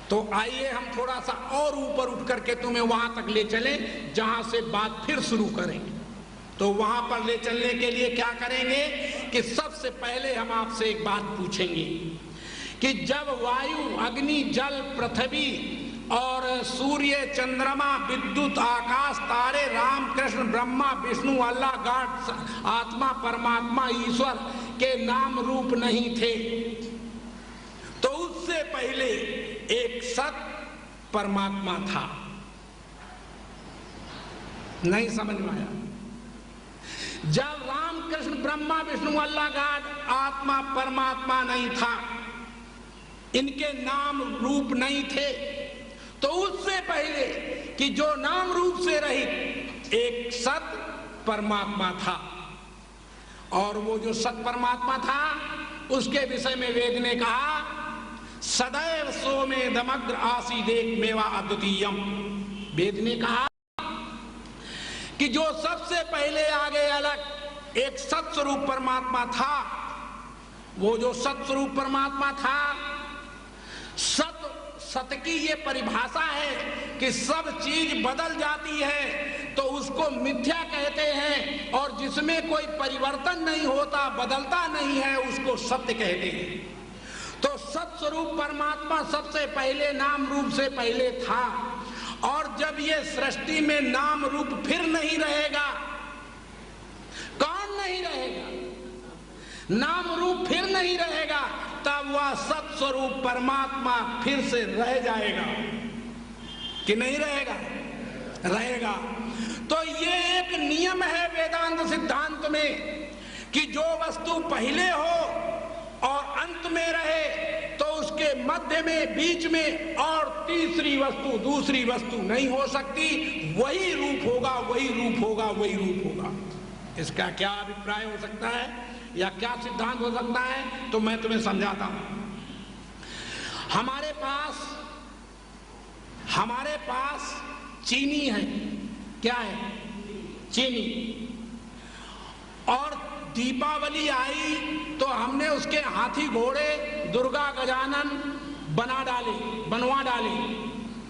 तो आइए हम थोड़ा सा और ऊपर उठ करके तुम्हें वहां तक ले चलें जहां से बात फिर शुरू करेंगे। तो वहां पर ले चलने के लिए क्या करेंगे कि सबसे पहले हम आपसे एक बात पूछेंगे कि जब वायु, अग्नि, जल, पृथ्वी और सूर्य, चंद्रमा, विद्युत, आकाश, तारे, राम, कृष्ण, ब्रह्मा, विष्णु, अल्लाह, गॉड, आत्मा, परमात्मा, ईश्वर के नाम रूप नहीं थे, तो उससे पहले एक सत परमात्मा था। नहीं समझ में आया? जब राम, कृष्ण, ब्रह्मा, विष्णु, अल्लाह, गॉड, आत्मा, परमात्मा नहीं था, इनके नाम रूप नहीं थे, तो उससे पहले कि जो नाम रूप से रहित एक सत परमात्मा था। और वो जो सत परमात्मा था उसके विषय में वेद ने कहा, सदैव सोमे दमग्र आसीदेक मेवा अद्वितीयम। वेद ने कहा कि जो सबसे पहले आगे अलग एक सत्स्वरूप परमात्मा था, वो जो सत्स्वरूप परमात्मा था, सत की ये परिभाषा है कि सब चीज बदल जाती है तो उसको मिथ्या कहते हैं, और जिसमें कोई परिवर्तन नहीं होता, बदलता नहीं है, उसको सत्य कहते हैं। तो सत्स्वरूप परमात्मा सबसे पहले नाम रूप से पहले था। और जब ये सृष्टि में नाम रूप फिर नहीं रहेगा, कौन नहीं रहेगा? नाम रूप फिर नहीं रहेगा, तब वह सत्स्वरूप परमात्मा फिर से रह जाएगा कि नहीं रहेगा? रहेगा। तो ये एक नियम है वेदांत सिद्धांत में कि जो वस्तु पहले हो और अंत में रहे तो उसके मध्य में, बीच में और तीसरी वस्तु, दूसरी वस्तु नहीं हो सकती। वही रूप होगा, वही रूप होगा, वही रूप होगा। इसका क्या अभिप्राय हो सकता है या क्या सिद्धांत हो सकता है, तो मैं तुम्हें समझाता हूं। हमारे पास चीनी है। क्या है? चीनी। और दीपावली आई तो हमने उसके हाथी, घोड़े, दुर्गा, गजानन बनवा डाले।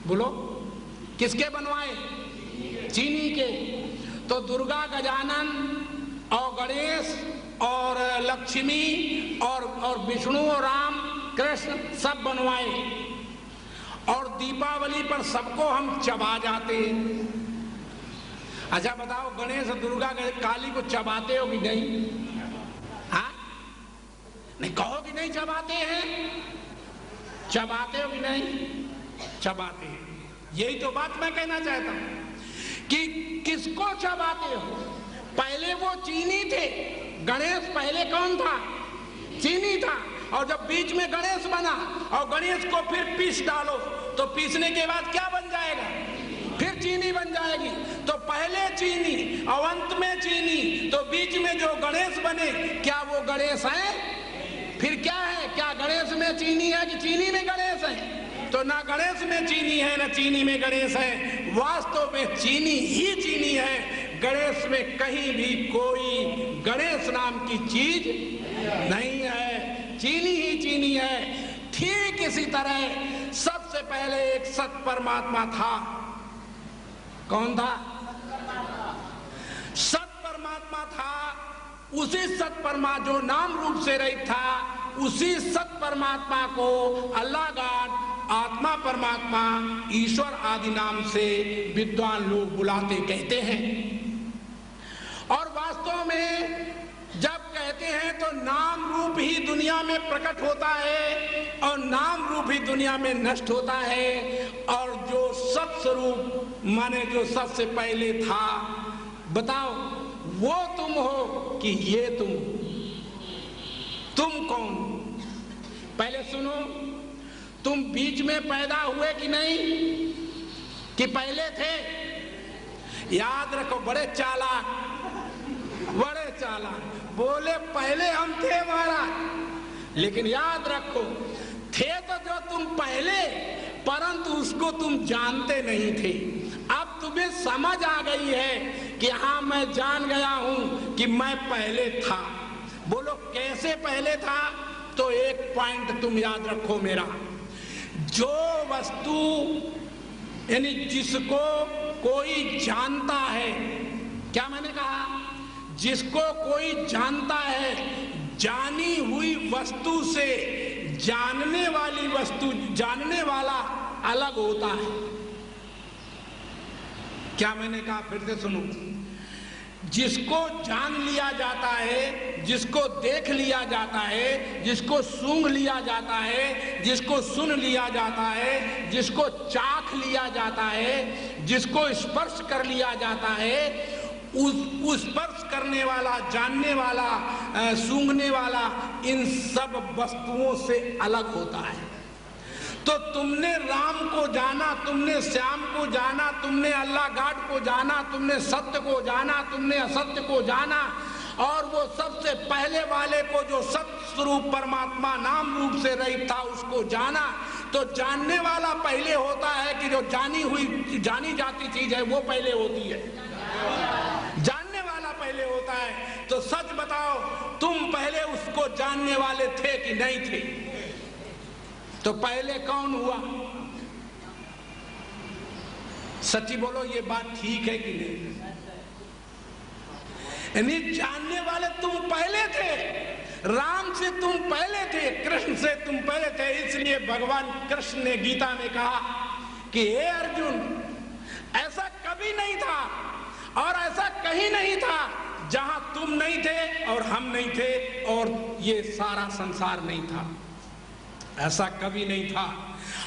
बोलो, किसके बनवाए? चीनी के। तो दुर्गा, गजानन और गणेश और लक्ष्मी और विष्णु और राम, कृष्ण सब बनवाए। और दीपावली पर सबको हम चबा जाते हैं। अच्छा बताओ, गणेश, दुर्गा, काली को चबाते हो कि नहीं? हाँ, नहीं कहो कि नहीं चबाते हैं? चबाते हो कि नहीं? चबाते हैं। यही तो बात मैं कहना चाहता हूं कि किसको चबाते हो। पहले वो चीनी थे, गणेश पहले कौन था? चीनी था। और जब बीच में गणेश बना और गणेश को फिर पीस डालो तो पीसने के बाद क्या बन जाएगा? फिर चीनी बन जाएगी। तो पहले चीनी और अंत में चीनी, तो बीच में जो गणेश बने, क्या वो गणेश है? फिर क्या है? क्या गणेश में चीनी है कि चीनी में गणेश है? तो ना गणेश में चीनी है ना चीनी में गणेश है। वास्तव में चीनी ही चीनी है। गणेश में कहीं भी कोई गणेश नाम की चीज नहीं है, चीनी ही चीनी है। ठीक इसी तरह सबसे पहले एक सत परमात्मा था। कौन था? सत परमात्मा था। उसी सत परमात्मा जो नाम रूप से रहित था, उसी सत परमात्मा को अल्लाह गॉड, आत्मा परमात्मा, ईश्वर आदि नाम से विद्वान लोग बुलाते कहते हैं। और वास्तव में जब कहते हैं तो नाम रूप ही दुनिया में प्रकट होता है और नाम रूप ही दुनिया में नष्ट होता है। और जो सत्स्वरूप माने जो सबसे पहले था, बताओ वो तुम हो कि ये तुम कौन? पहले सुनो, तुम बीच में पैदा हुए कि नहीं, कि पहले थे? याद रखो, बड़े चालाक बोले पहले हम थे महाराज। लेकिन याद रखो, थे तो जो तुम पहले, परंतु उसको तुम जानते नहीं थे। अब तुम्हें समझ आ गई है कि हाँ मैं जान गया हूं कि मैं पहले था। बोलो कैसे पहले था? तो एक पॉइंट तुम याद रखो मेरा, जो वस्तु यानी जिसको कोई जानता है, क्या मैंने कहा? जिसको कोई जानता है, जानी हुई वस्तु से जानने वाली वस्तु, जानने वाला अलग होता है। क्या मैंने कहा? फिर से सुनो, जिसको जान लिया जाता है, जिसको देख लिया जाता है, जिसको सूंघ लिया जाता है, जिसको सुन लिया जाता है, जिसको चाख लिया जाता है, जिसको स्पर्श कर लिया जाता है, उस स्पर्श करने वाला, जानने वाला, सूंघने वाला, इन सब वस्तुओं से अलग होता है। तो तुमने राम को जाना, तुमने श्याम को जाना, तुमने अल्लाह गॉड को जाना, तुमने सत्य को जाना, तुमने असत्य को जाना, और वो सबसे पहले वाले को जो सत्य स्वरूप परमात्मा नाम रूप से रहित था उसको जाना। तो जानने वाला पहले होता है कि जो जानी हुई, जानी जाती चीज है वो पहले होती है, जानने वाला पहले होता है। तो सच बताओ, तुम पहले उसको जानने वाले थे कि नहीं थे? तो पहले कौन हुआ? सच्ची बोलो, ये बात ठीक है कि नहीं? यानी जानने वाले तुम पहले थे, राम से तुम पहले थे, कृष्ण से तुम पहले थे। इसलिए भगवान कृष्ण ने गीता में कहा कि हे अर्जुन, ऐसा कभी नहीं था और ऐसा कहीं नहीं था जहां तुम नहीं थे और हम नहीं थे और ये सारा संसार नहीं था। ऐसा कभी नहीं था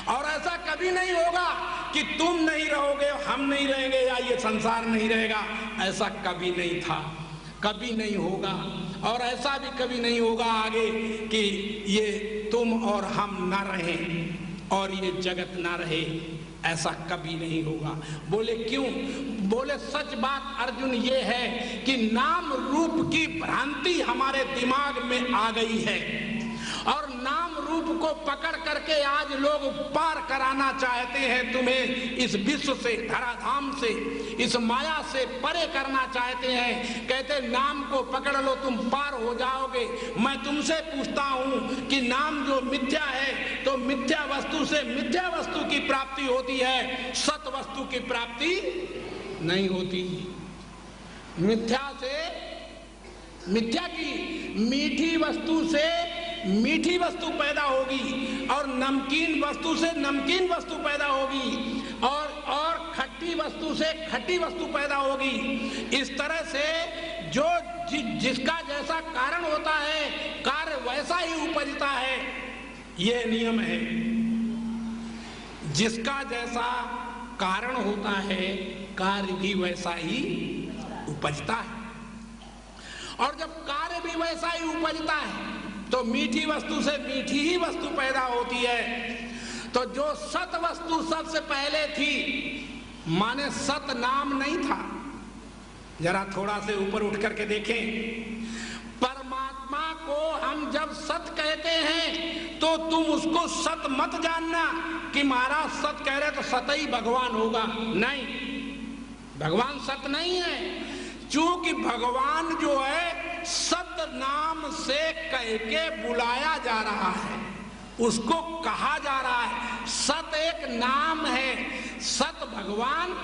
और ऐसा कभी नहीं होगा कि तुम नहीं रहोगे, हम नहीं रहेंगे या ये संसार नहीं रहेगा। ऐसा कभी नहीं था, कभी नहीं होगा, और ऐसा भी कभी नहीं होगा आगे कि ये तुम और हम ना रहें और ये जगत ना रहे। ऐसा कभी नहीं होगा। बोले क्यों? बोले सच बात अर्जुन ये है कि नाम रूप की भ्रांति हमारे दिमाग में आ गई है और नाम रूप को पकड़ करके आज लोग पार कराना चाहते हैं तुम्हें, इस विश्व से, धराधाम से, इस माया से परे करना चाहते हैं। कहते नाम को पकड़ लो तुम पार हो जाओगे। मैं तुमसे पूछता हूं कि नाम जो मिथ्या है तो मिथ्या वस्तु से मिथ्या वस्तु की प्राप्ति होती है, सत वस्तु की प्राप्ति नहीं होती। मिथ्या से मिथ्या की, मीठी वस्तु से मीठी वस्तु पैदा होगी और नमकीन वस्तु से नमकीन वस्तु पैदा होगी और खट्टी वस्तु से खट्टी वस्तु पैदा होगी। इस तरह से जो जिसका जैसा कारण होता है कार्य वैसा ही उपजता है, यह नियम है। जिसका जैसा कारण होता है, कार्य भी वैसा ही उपजता है। और जब कार्य भी वैसा ही उपजता है तो मीठी वस्तु से मीठी ही वस्तु पैदा होती है। तो जो सत वस्तु सबसे पहले थी, माने सत नाम नहीं था। जरा थोड़ा से ऊपर उठ करके देखें, परमात्मा को हम जब सत कहते हैं तो तुम उसको सत मत जानना कि महाराज सत कह रहे तो सत ही भगवान होगा। नहीं, भगवान सत नहीं है। क्योंकि भगवान जो है सत नाम से कह के बुलाया जा रहा है, उसको कहा जा रहा है। सत एक नाम है, सत भगवान।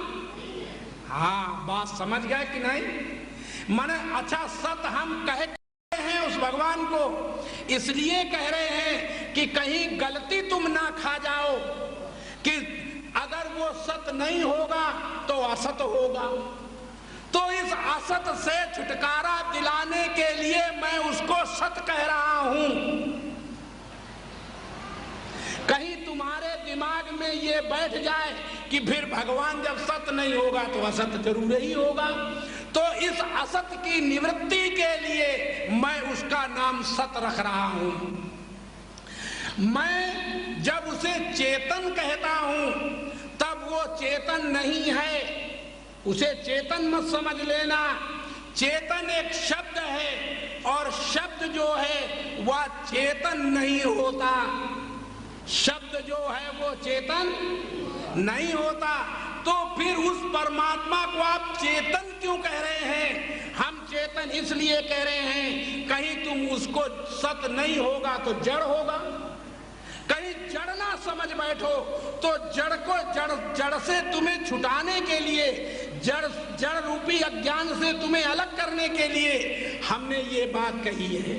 हाँ, बात समझ गए कि नहीं? माने अच्छा, सत हम कह हैं उस भगवान को, इसलिए कह रहे हैं कि कहीं गलती तुम ना खा जाओ कि अगर वो सत नहीं होगा तो असत होगा। तो इस असत से छुटकारा दिलाने के लिए मैं उसको सत कह रहा हूं। कहीं तुम्हारे दिमाग में ये बैठ जाए कि फिर भगवान जब सत नहीं होगा तो असत जरूर ही होगा। तो इस असत की निवृत्ति के लिए मैं उसका नाम सत रख रहा हूं। मैं जब उसे चेतन कहता हूं तब वो चेतन नहीं है, उसे चेतन मत समझ लेना। चेतन एक शब्द है और शब्द जो है वह चेतन नहीं होता। शब्द जो है वो चेतन नहीं होता। तो फिर उस परमात्मा को आप चेतन क्यों कह रहे हैं? हम चेतन इसलिए कह रहे हैं कहीं तुम उसको सत नहीं होगा तो जड़ होगा। कहीं जड़ ना समझ बैठो तो जड़ को जड़ से तुम्हें छुटाने के लिए, जड़ रूपी अज्ञान से तुम्हें अलग करने के लिए हमने ये बात कही है।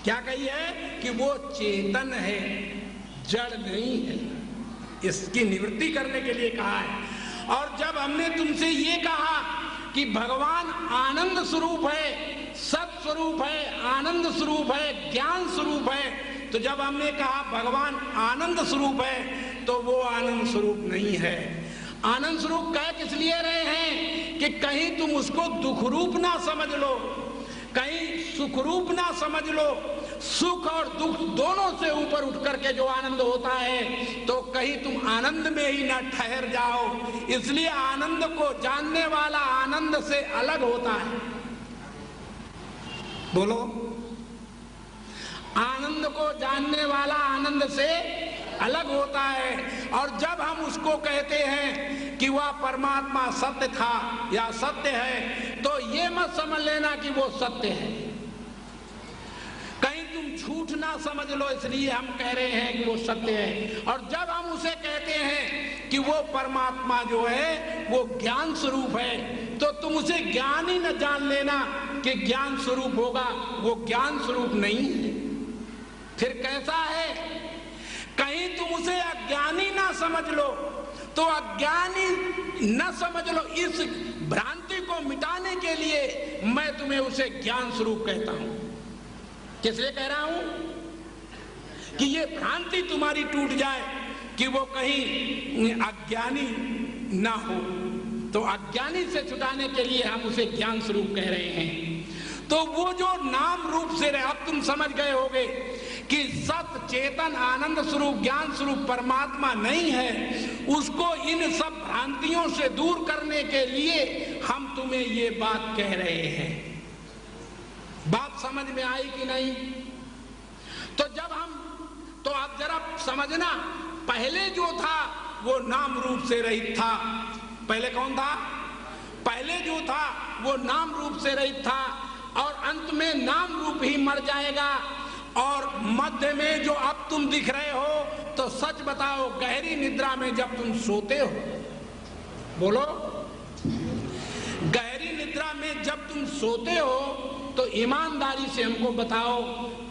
क्या कही है? कि वो चेतन है, जड़ नहीं है। इसकी निवृत्ति करने के लिए कहा है। और जब हमने तुमसे ये कहा कि भगवान आनंद स्वरूप है, सत स्वरूप है, आनंद स्वरूप है, ज्ञान स्वरूप है, तो जब हमने कहा भगवान आनंद स्वरूप है तो वो आनंद स्वरूप नहीं है। आनंद स्वरूप कह किस लिए रहे हैं कि कहीं तुम उसको दुख रूप ना समझ लो, कहीं सुख रूप ना समझ लो। सुख और दुख दोनों से ऊपर उठ करके जो आनंद होता है तो कहीं तुम आनंद में ही ना ठहर जाओ। इसलिए आनंद को जानने वाला आनंद से अलग होता है। बोलो, आनंद को जानने वाला आनंद से अलग होता है। और जब हम उसको कहते हैं कि वह परमात्मा सत्य था या सत्य है तो ये मत समझ लेना कि वो सत्य है। कहीं तुम झूठ ना समझ लो, इसलिए हम कह रहे हैं कि वो सत्य है। और जब हम उसे कहते हैं कि वो परमात्मा जो है वो ज्ञान स्वरूप है तो तुम उसे ज्ञान ही न जान लेना कि ज्ञान स्वरूप होगा। वो ज्ञान स्वरूप नहीं है। फिर कैसा है? कहीं तुम उसे अज्ञानी ना समझ लो तो अज्ञानी न समझ लो। इस भ्रांति को मिटाने के लिए मैं तुम्हें उसे ज्ञान स्वरूप कहता हूं। किस लिए कह रहा हूं? कि ये भ्रांति तुम्हारी टूट जाए कि वो कहीं अज्ञानी ना हो। तो अज्ञानी से छुटाने के लिए हम उसे ज्ञान स्वरूप कह रहे हैं। तो वो जो नाम रूप से रहे, अब तुम समझ गए होगे कि सत चेतन आनंद स्वरूप ज्ञान स्वरूप परमात्मा नहीं है। उसको इन सब भ्रांतियों से दूर करने के लिए हम तुम्हें ये बात कह रहे हैं। बात समझ में आई कि नहीं? तो जब हम, तो आप जरा समझना, पहले जो था वो नाम रूप से रहित था। पहले कौन था? पहले जो था वो नाम रूप से रहित था और अंत में नाम रूप ही मर जाएगा। और मध्य में जो अब तुम दिख रहे हो, तो सच बताओ, गहरी निद्रा में जब तुम सोते हो, बोलो, गहरी निद्रा में जब तुम सोते हो तो ईमानदारी से हमको बताओ,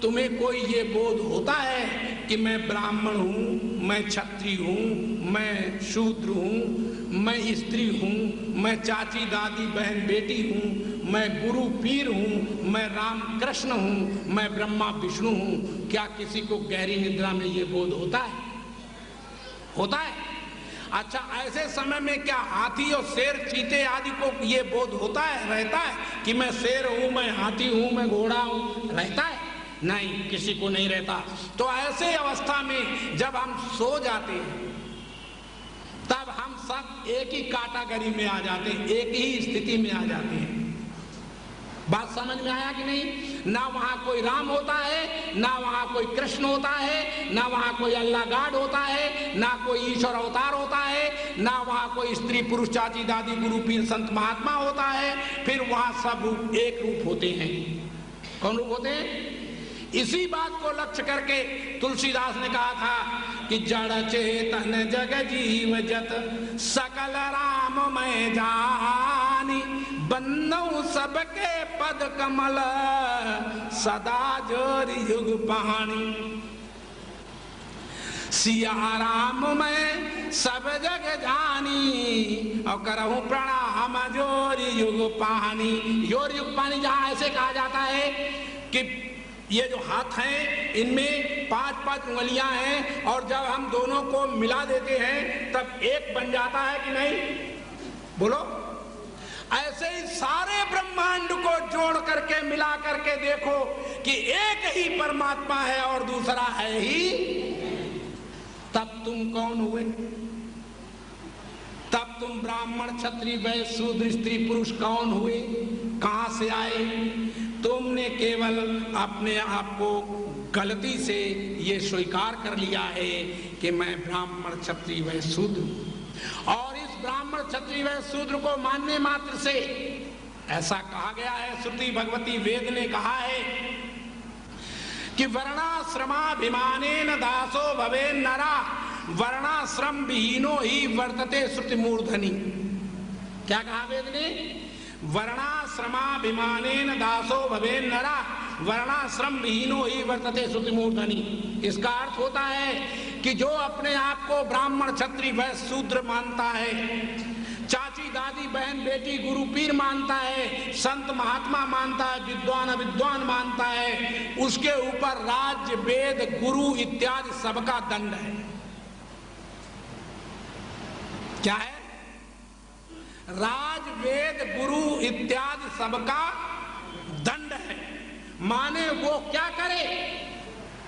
तुम्हें कोई ये बोध होता है कि मैं ब्राह्मण हूं, मैं क्षत्रिय हूं, मैं शूद्र हूं, मैं स्त्री हूं, मैं चाची दादी बहन बेटी हूं, मैं गुरु पीर हूं, मैं राम कृष्ण हूं, मैं ब्रह्मा विष्णु हूं? क्या किसी को गहरी निद्रा में ये बोध होता है? होता है? अच्छा, ऐसे समय में क्या हाथी और शेर चीते आदि को ये बोध होता है, रहता है कि मैं शेर हूं, मैं हाथी हूं, मैं घोड़ा हूं? रहता है? नहीं, किसी को नहीं रहता। तो ऐसे अवस्था में जब हम सो जाते हैं तब हम सब एक ही कैटेगरी में आ जाते हैं, एक ही स्थिति में आ जाते हैं। बात समझ में आया कि नहीं? ना वहां कोई राम होता है, ना वहां कोई कृष्ण होता है, ना वहां कोई अल्लाह गाड होता है, ना कोई ईश्वर अवतार होता है, ना वहां कोई स्त्री पुरुष चाची दादी गुरु पीर संत महात्मा होता है। फिर वहां सब रूप एक रूप होते हैं। कौन रूप होते हैं? इसी बात को लक्ष्य करके तुलसीदास ने कहा था कि जड़ चेतन जग जीव जत सकल राम मैं जानी, बन्नौ सबके पद कमल सदा जोरि युग पानी। सिया राम मैं सब जग जानी और करहूं प्रणाम जोरि युग पानी। जोरि युग पानी जहां ऐसे कहा जाता है कि ये जो हाथ हैं इनमें 5-5 उंगलियां हैं और जब हम दोनों को मिला देते हैं तब एक बन जाता है कि नहीं? बोलो। ऐसे ही सारे ब्रह्मांड को जोड़ करके मिला करके देखो कि एक ही परमात्मा है और दूसरा है ही, तब तुम कौन हुए? तब तुम ब्राह्मण क्षत्रिय वैश्य शूद्र स्त्री पुरुष कौन हुए? कहां से आए? तुमने केवल अपने आप को गलती से ये स्वीकार कर लिया है कि मैं ब्राह्मण क्षत्रिय वैश्य शूद्र हूं। और इस ब्राह्मण क्षत्रिय वैश्य शूद्र को मानने मात्र से ऐसा कहा गया है, श्रुति भगवती वेद ने कहा है कि वर्णाश्रमाभिमानेन दासो भवे नरा, वर्णाश्रम विहीनो ही वर्तते श्रुति मूर्धनि। क्या कहा वेद ने? वर्णाश्रमाभिमानेन दासो भवे नरा, वर्णाश्रम विहीनो ही वर्तते श्रुति मूर्धनि। इसका अर्थ होता है कि जो अपने आप को ब्राह्मण क्षत्रिय वैश्य शूद्र मानता है, चाची दादी बहन बेटी गुरु पीर मानता है, संत महात्मा मानता है, विद्वान अविद्वान मानता है, उसके ऊपर राज्य वेद गुरु इत्यादि सबका दंड है। क्या है? राज वेद गुरु इत्यादि सबका दंड है। माने वो क्या करे?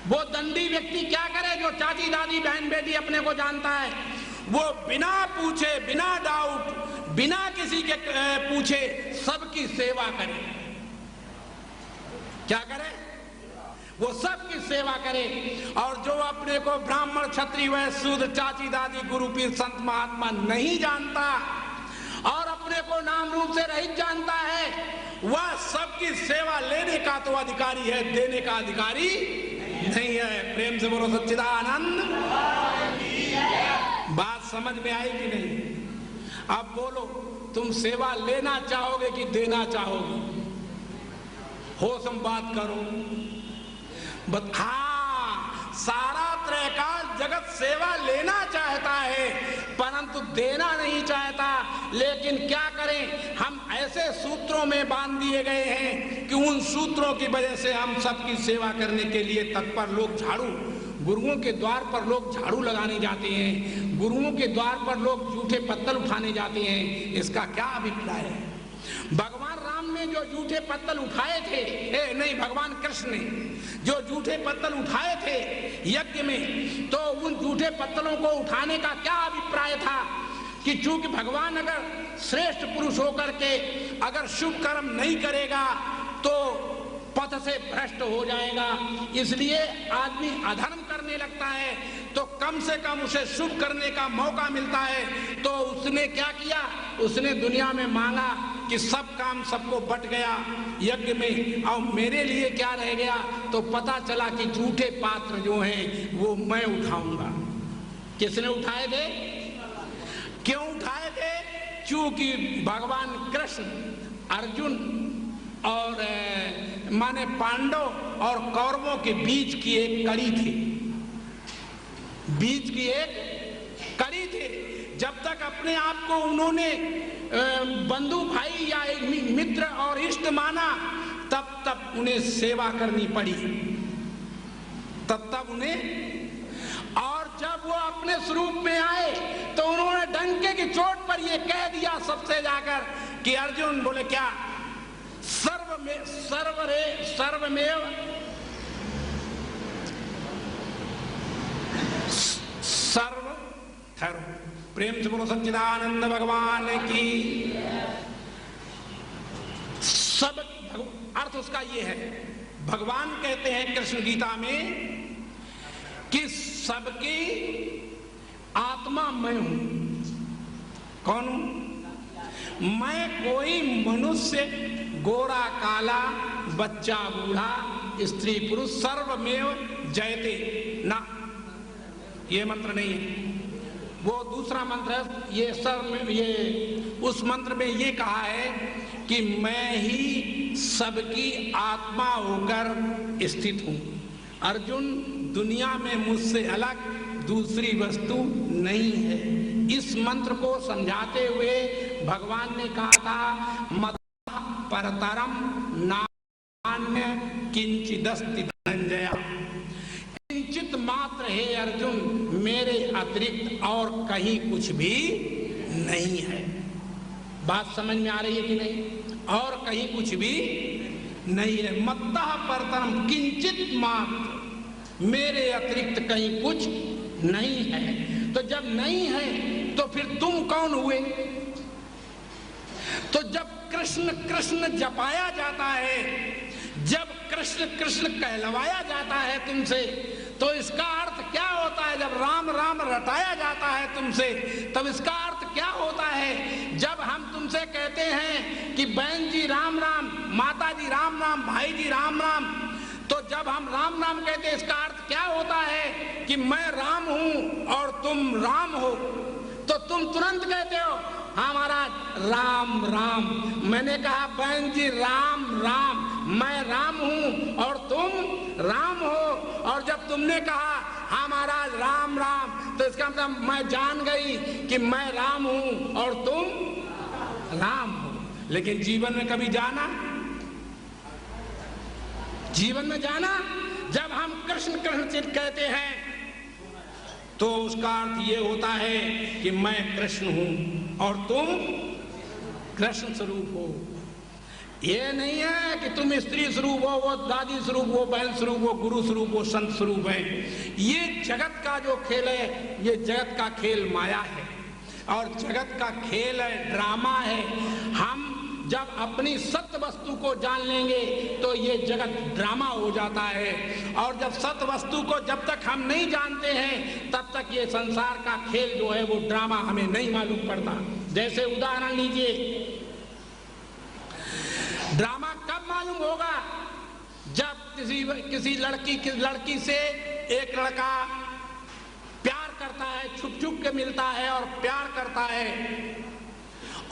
वो दंडी व्यक्ति क्या करे जो चाची दादी बहन बेटी अपने को जानता है? वो बिना पूछे, बिना डाउट, बिना किसी के पूछे सबकी सेवा करे। क्या करे? वो सबकी सेवा करे। और जो अपने को ब्राह्मण क्षत्रिय वैश्य शूद्र चाची दादी गुरु पीर संत महात्मा नहीं जानता और अपने को नाम रूप से रहित जानता है, वह सबकी सेवा लेने का तो अधिकारी है, देने का अधिकारी नहीं है। प्रेम से बोलो सच्चिदानंद। बात समझ में आई कि नहीं? अब बोलो, तुम सेवा लेना चाहोगे कि देना चाहोगे? होश में बात करो। हाँ, सारा त्रैकाल जगत सेवा लेना चाहता है परंतु देना नहीं चाहता। लेकिन क्या करें, हम ऐसे सूत्रों में बांध दिए गए हैं कि उन सूत्रों की वजह से हम सबकी सेवा करने के लिए तत्पर। लोग झाड़ू, गुरुओं के द्वार पर लोग झाड़ू लगाने जाते हैं, गुरुओं के द्वार पर लोग जूठे पत्तल उठाने जाते हैं। इसका क्या अभिप्राय है? भगवान राम ने जो जूठे पत्तल उठाए थे, नहीं, भगवान कृष्ण ने जो जूठे पत्तल उठाए थे यज्ञ में, तो उन जूठे पत्तलों को उठाने का क्या अभिप्राय था कि चूंकि भगवान अगर श्रेष्ठ पुरुष होकर के अगर शुभ कर्म नहीं करेगा तो पथ से भ्रष्ट हो जाएगा, इसलिए आदमी अधर्म करने लगता है तो कम से कम उसे शुभ करने का मौका मिलता है। तो उसने क्या किया? उसने दुनिया में मांगा कि सब काम सबको बट गया यज्ञ में, और मेरे लिए क्या रह गया? तो पता चला कि झूठे पात्र जो हैं वो मैं उठाऊंगा। किसने उठाए थे? क्यों उठाए थे? क्योंकि भगवान कृष्ण अर्जुन और माने पांडव और कौरवों के बीच की एक कड़ी थी, बीच की एक कड़ी थी। जब तक अपने आप को उन्होंने बंधु भाई या एक मित्र और इष्ट माना, तब तब उन्हें सेवा करनी पड़ी, तब तब उन्हें। और जब वो अपने स्वरूप में आए तो उन्होंने डंके की चोट पर ये कह दिया सबसे जाकर कि अर्जुन, बोले क्या, सर्वमेव सर्व ठहरो, प्रेम से बोलो सच्चिदानंद भगवान की। सब अर्थ उसका ये है, भगवान कहते हैं कृष्ण गीता में कि सबकी आत्मा मैं हूं। कौन हूं? मैं कोई मनुष्य, गोरा काला, बच्चा बूढ़ा, स्त्री पुरुष, सर्वमेव जयते ना, ये मंत्र नहीं है। वो दूसरा मंत्र है, ये उस मंत्र में ये कहा है कि मैं ही सबकी आत्मा होकर स्थित हूं। अर्जुन, दुनिया में मुझसे अलग दूसरी वस्तु नहीं है। इस मंत्र को समझाते हुए भगवान ने कहा था, मत परतरम नान्य किंचिदस्ति धनंजय, किंचित मात्र है अर्जुन, मेरे अतिरिक्त और कहीं कुछ भी नहीं है। बात समझ में आ रही है कि नहीं? और कहीं कुछ भी नहीं है। मत्तः परतरम, किंचित मात्र, मेरे अतिरिक्त कहीं कुछ नहीं है। तो जब नहीं है तो फिर तुम कौन हुए? तो जब कृष्ण कृष्ण जपाया जाता है, जब कृष्ण कृष्ण कहलवाया जाता है तुमसे, तो इसका अर्थ क्या होता है? जब राम राम रटाया जाता है तुमसे, तब इसका अर्थ क्या होता है? जब हम तुमसे कहते हैं कि बहन जी राम राम, माता जी राम राम, भाई जी राम राम, तो जब हम राम राम कहते हैं, इसका अर्थ क्या होता है? कि मैं राम हूं और तुम राम हो। तो तुम तुरंत कहते हो, हाँ महाराज राम राम। मैंने कहा बहन जी राम राम, मैं राम हूं और तुम राम हो। और जब तुमने कहा हाँ महाराज राम राम, तो इसका मतलब मैं जान गई कि मैं राम हूं और तुम राम हो। लेकिन जीवन में कभी जाना? जीवन में जाना? जब हम कृष्ण कृष्ण कहते हैं तो उसका अर्थ ये होता है कि मैं कृष्ण हूं और तुम कृष्ण स्वरूप हो। ये नहीं है कि तुम स्त्री स्वरूप हो, वो दादी स्वरूप हो, बहन स्वरूप हो, गुरु स्वरूप हो, संत स्वरूप है। ये जगत का जो खेल है, ये जगत का खेल माया है और जगत का खेल है, ड्रामा है। हम जब अपनी सत्य वस्तु को जान लेंगे तो ये जगत ड्रामा हो जाता है, और जब सत्य वस्तु को जब तक हम नहीं जानते हैं तब तक ये संसार का खेल जो है वो ड्रामा हमें नहीं मालूम पड़ता। जैसे उदाहरण लीजिए, ड्रामा कब मालूम होगा? जब किसी लड़की से एक लड़का प्यार करता है, छुप छुप के मिलता है और प्यार करता है,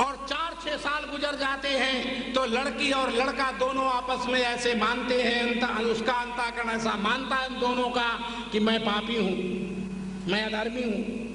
और 4-6 साल गुजर जाते हैं तो लड़की और लड़का दोनों आपस में ऐसे मानते हैं, उसका अंतःकरण ऐसा मानता है दोनों का कि मैं पापी हूं, मैं अधर्मी हूं।